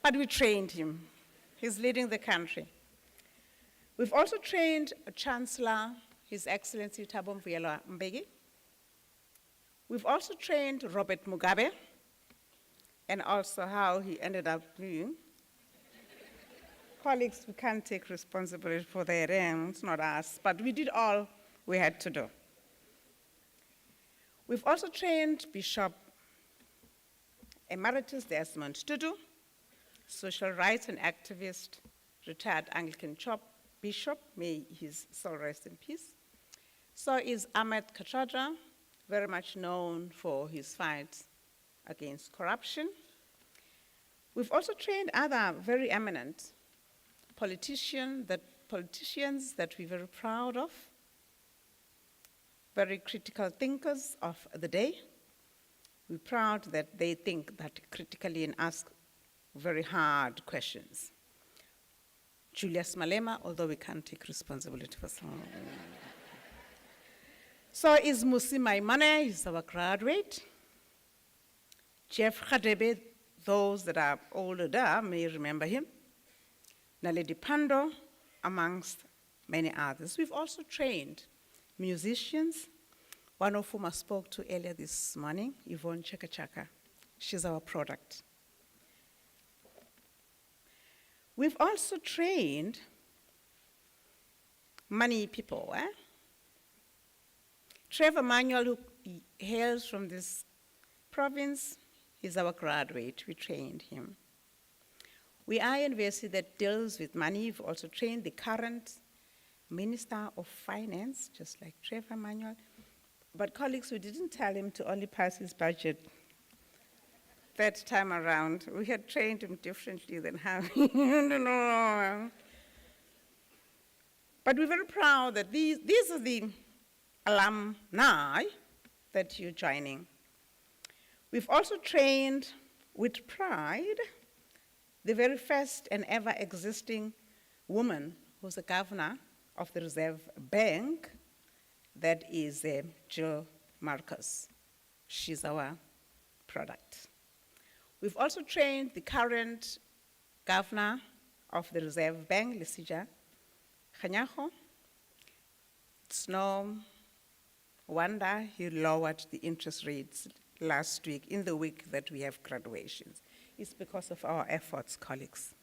But we trained him. He's leading the country. We've also trained a Chancellor, His Excellency Thabo Mbeki. We've also trained Robert Mugabe, and also how he ended up being. Colleagues, we can't take responsibility for that, it's not us, but we did all we had to do. We've also trained Bishop Emeritus Desmond Tutu, social rights and activist, retired Anglican bishop, may his soul rest in peace. So is Ahmed Katradra, very much known for his fight against corruption. We've also trained other very eminent politicians that we're very proud of, very critical thinkers of the day. We're proud that they think that critically and ask very hard questions. Julius Malema, although we can't take responsibility for some. So is Musi Maimane, he's our graduate. Jeff Khadebe, those that are older may remember him. Naledi Pando, amongst many others. We've also trained musicians, one of whom I spoke to earlier this morning, Yvonne Chaka Chaka. She's our product. We've also trained money people. Trevor Manuel, who hails from this province, is our graduate. We trained him. We are a university that deals with money. We've also trained the current Minister of Finance, just like Trevor Manuel. But colleagues, we didn't tell him to only pass his budget that time around. We had trained him differently than how he, But we're very proud that these are the alumni that you're joining. We've also trained with pride the very first and ever existing woman who's the governor of the Reserve Bank, that is Jill Marcus. She's our product. We've also trained the current governor of the Reserve Bank, Lesija Kganyago. It's no wonder he lowered the interest rates last week, in the week that we have graduations. It's because of our efforts, colleagues.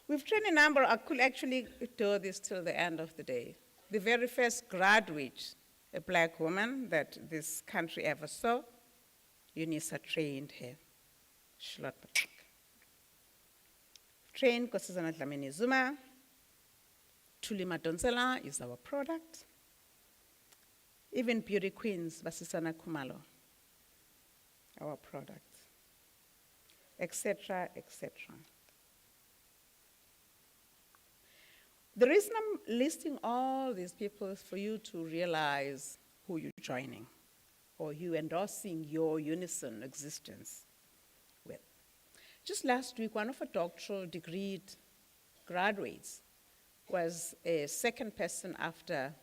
We've trained a number, I could actually do this till the end of the day. The very first graduate, a black woman that this country ever saw, UNISA trained her. Trained Nkosazana Dlamini Zuma. Thuli Madonsela is our product. Even beauty queens, Basisana Kumalo, our product, etc., etc. The reason I'm listing all these people is for you to realize who you're joining, or you endorsing your unison existence Just last week, one of our doctoral degree graduates was a second person after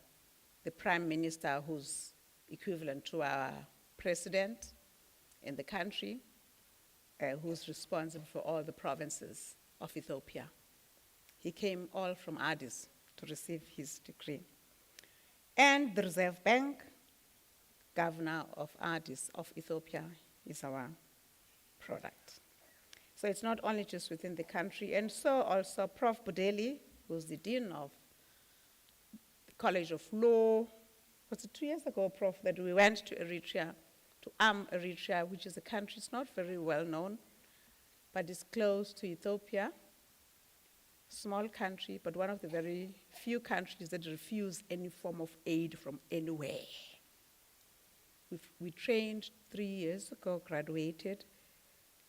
the Prime Minister, who's equivalent to our president in the country, who's responsible for all the provinces of Ethiopia. He came all from Addis to receive his degree. And the Reserve Bank, governor of Addis of Ethiopia, is our product. So it's not only just within the country, and so also Prof. Budeli, who's the dean of the College of Law. Was it 2 years ago, Prof, that we went to Eritrea, to Eritrea, which is a country, it's not very well known, but it's close to Ethiopia. Small country, but one of the very few countries that refuse any form of aid from anywhere. We trained 3 years ago, graduated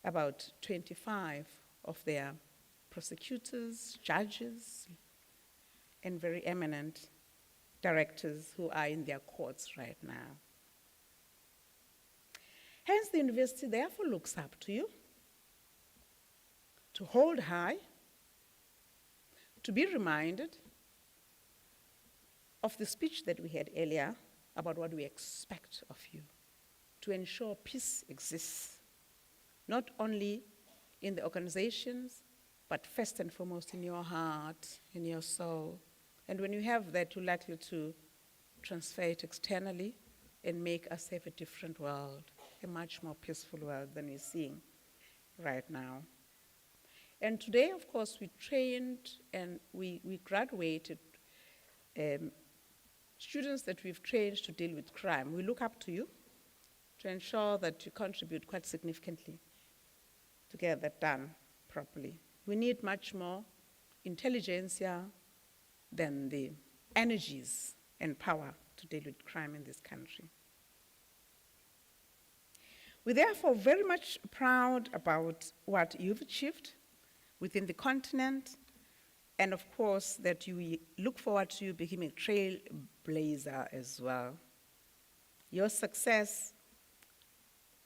about 25 of their prosecutors, judges, and very eminent directors who are in their courts right now. Hence, the university therefore looks up to you, to hold high, to be reminded of the speech that we had earlier about what we expect of you, to ensure peace exists, not only in the organizations, but first and foremost in your heart, in your soul. And when you have that, you're likely to transfer it externally and make us have a different world, a much more peaceful world than we're seeing right now. And today, of course, we trained and we graduated students that we've trained to deal with crime. We look up to you to ensure that you contribute quite significantly to get that done properly. We need much more intelligentsia than the energies and power to deal with crime in this country. We're therefore very much proud about what you've achieved within the continent, and of course that we look forward to you becoming a trailblazer as well. Your success,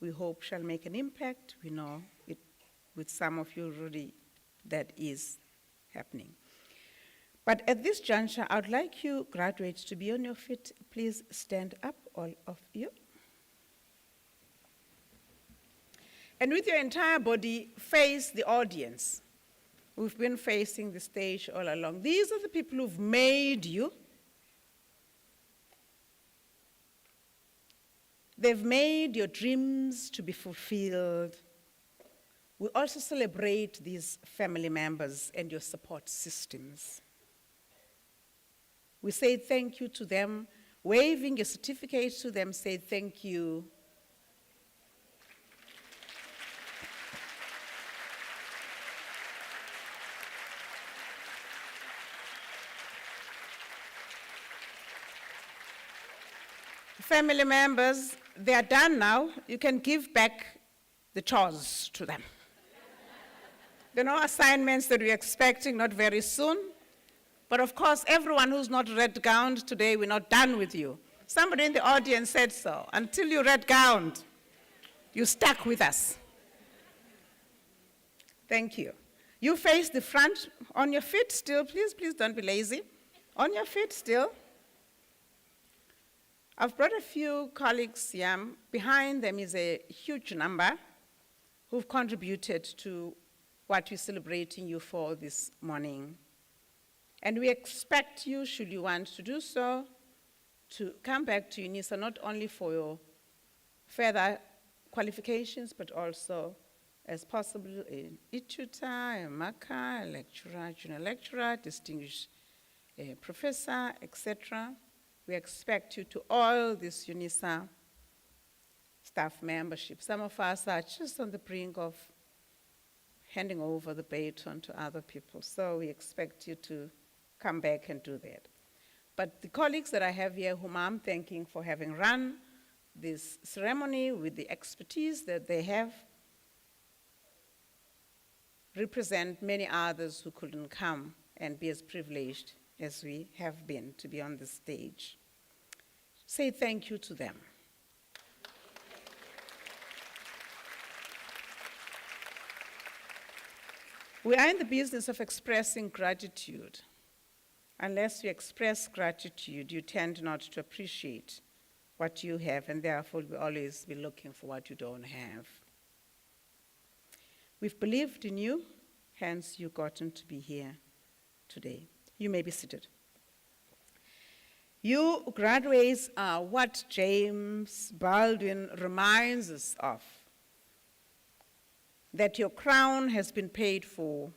we hope, shall make an impact. We know it with some of you already that is happening. But at this juncture, I would like you graduates to be on your feet. Please stand up, all of you. And with your entire body, face the audience. We've been facing the stage all along. These are the people who've made you. They've made your dreams to be fulfilled. We also celebrate these family members and your support systems. We say thank you to them, waving your certificates to them, say thank you. Family members, they are done now. You can give back the chores to them. There are no assignments that we're expecting, not very soon. But of course, everyone who's not red-gowned today, we're not done with you. Somebody in the audience said so. Until you're red-gowned, you stuck with us. Thank you. You face the front on your feet still. Please don't be lazy. On your feet still. I've brought a few colleagues here. Behind them is a huge number who've contributed to what we're celebrating you for this morning. And we expect you, should you want to do so, to come back to UNISA not only for your further qualifications, but also as possible a tutor, a marker, a lecturer, junior lecturer, distinguished professor, etc. We expect you to all this UNISA staff membership. Some of us are just on the brink of handing over the baton to other people, so we expect you to come back and do that. But the colleagues that I have here, whom I'm thanking for having run this ceremony with the expertise that they have, represent many others who couldn't come and be as privileged as we have been to be on the stage. Say thank you to them. We are in the business of expressing gratitude. Unless you express gratitude, you tend not to appreciate what you have, and therefore will always be looking for what you don't have. We've believed in you, hence you've gotten to be here today. You may be seated. You graduates are what James Baldwin reminds us of, that your crown has been paid for,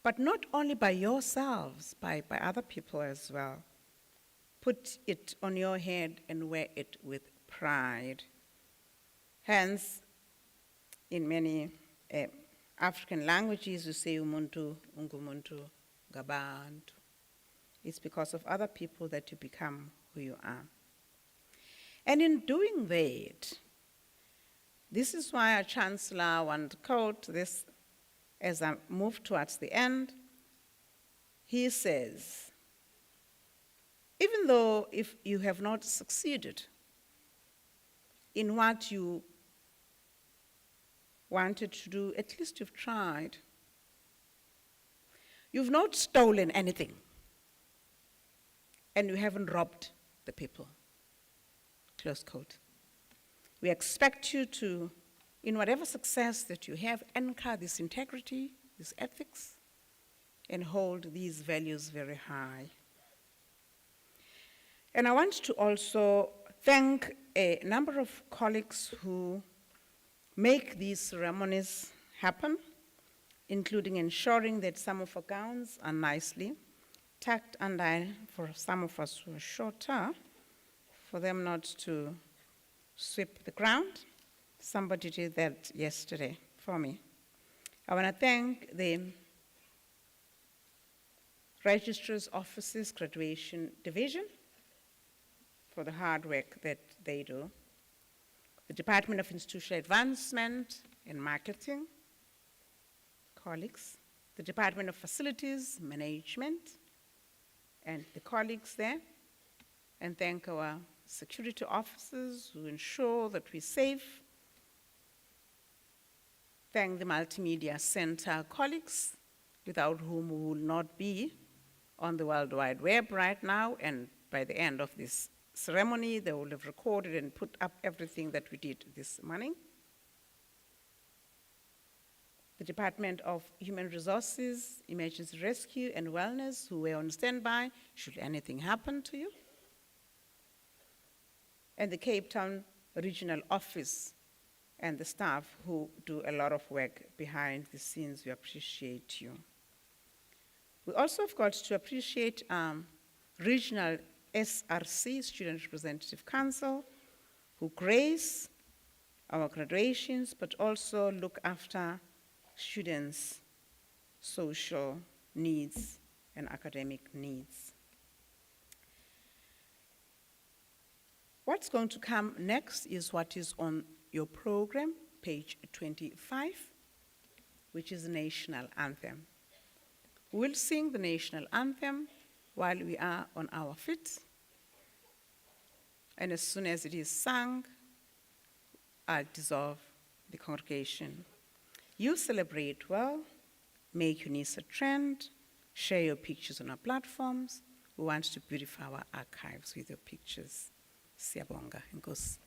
but not only by yourselves, by other people as well. Put it on your head and wear it with pride. Hence, in many African languages, you say umuntu, ungumuntu, gabantu. It's because of other people that you become who you are. And in doing that, this is why our Chancellor want to quote this as I move towards the end. He says, even though if you have not succeeded in what you wanted to do, at least you've tried. You've not stolen anything, and you haven't robbed the people. Close quote. We expect you to, in whatever success that you have, anchor this integrity, this ethics, and hold these values very high. And I want to also thank a number of colleagues who make these ceremonies happen, including ensuring that some of our gowns are nicely tucked under, for some of us who are shorter, for them not to sweep the ground. Somebody did that yesterday for me. I want to thank the Registrar's Office's Graduation Division for the hard work that they do. The Department of Institutional Advancement and Marketing, colleagues, the Department of Facilities Management, and the colleagues there, and thank our security officers who ensure that we're safe. Thank the Multimedia Center colleagues, without whom we will not be on the World Wide Web right now, and by the end of this ceremony, they will have recorded and put up everything that we did this morning. The Department of Human Resources, Emergency Rescue and Wellness, who were on standby should anything happen to you. And the Cape Town Regional Office and the staff who do a lot of work behind the scenes. We appreciate you. We also have got to appreciate Regional SRC, Student Representative Council, who grace our graduations, but also look after students' social needs and academic needs. What's going to come next is what is on your program, page 25, which is the national anthem. We'll sing the national anthem while we are on our feet. And as soon as it is sung, I'll dissolve the congregation. You celebrate well, make UNISA trend, share your pictures on our platforms. We want to beautify our archives with your pictures. Siyabonga, Nkosi.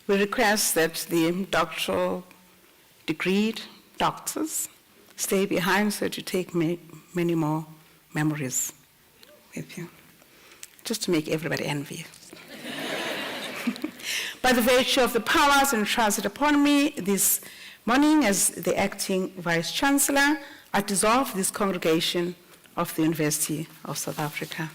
We request that the doctoral degreed doctors stay behind so that you take many more memories with you, just to make everybody envious. By the virtue of the powers entrusted upon me this morning as the acting Vice-Chancellor, I dissolve this congregation of the University of South Africa.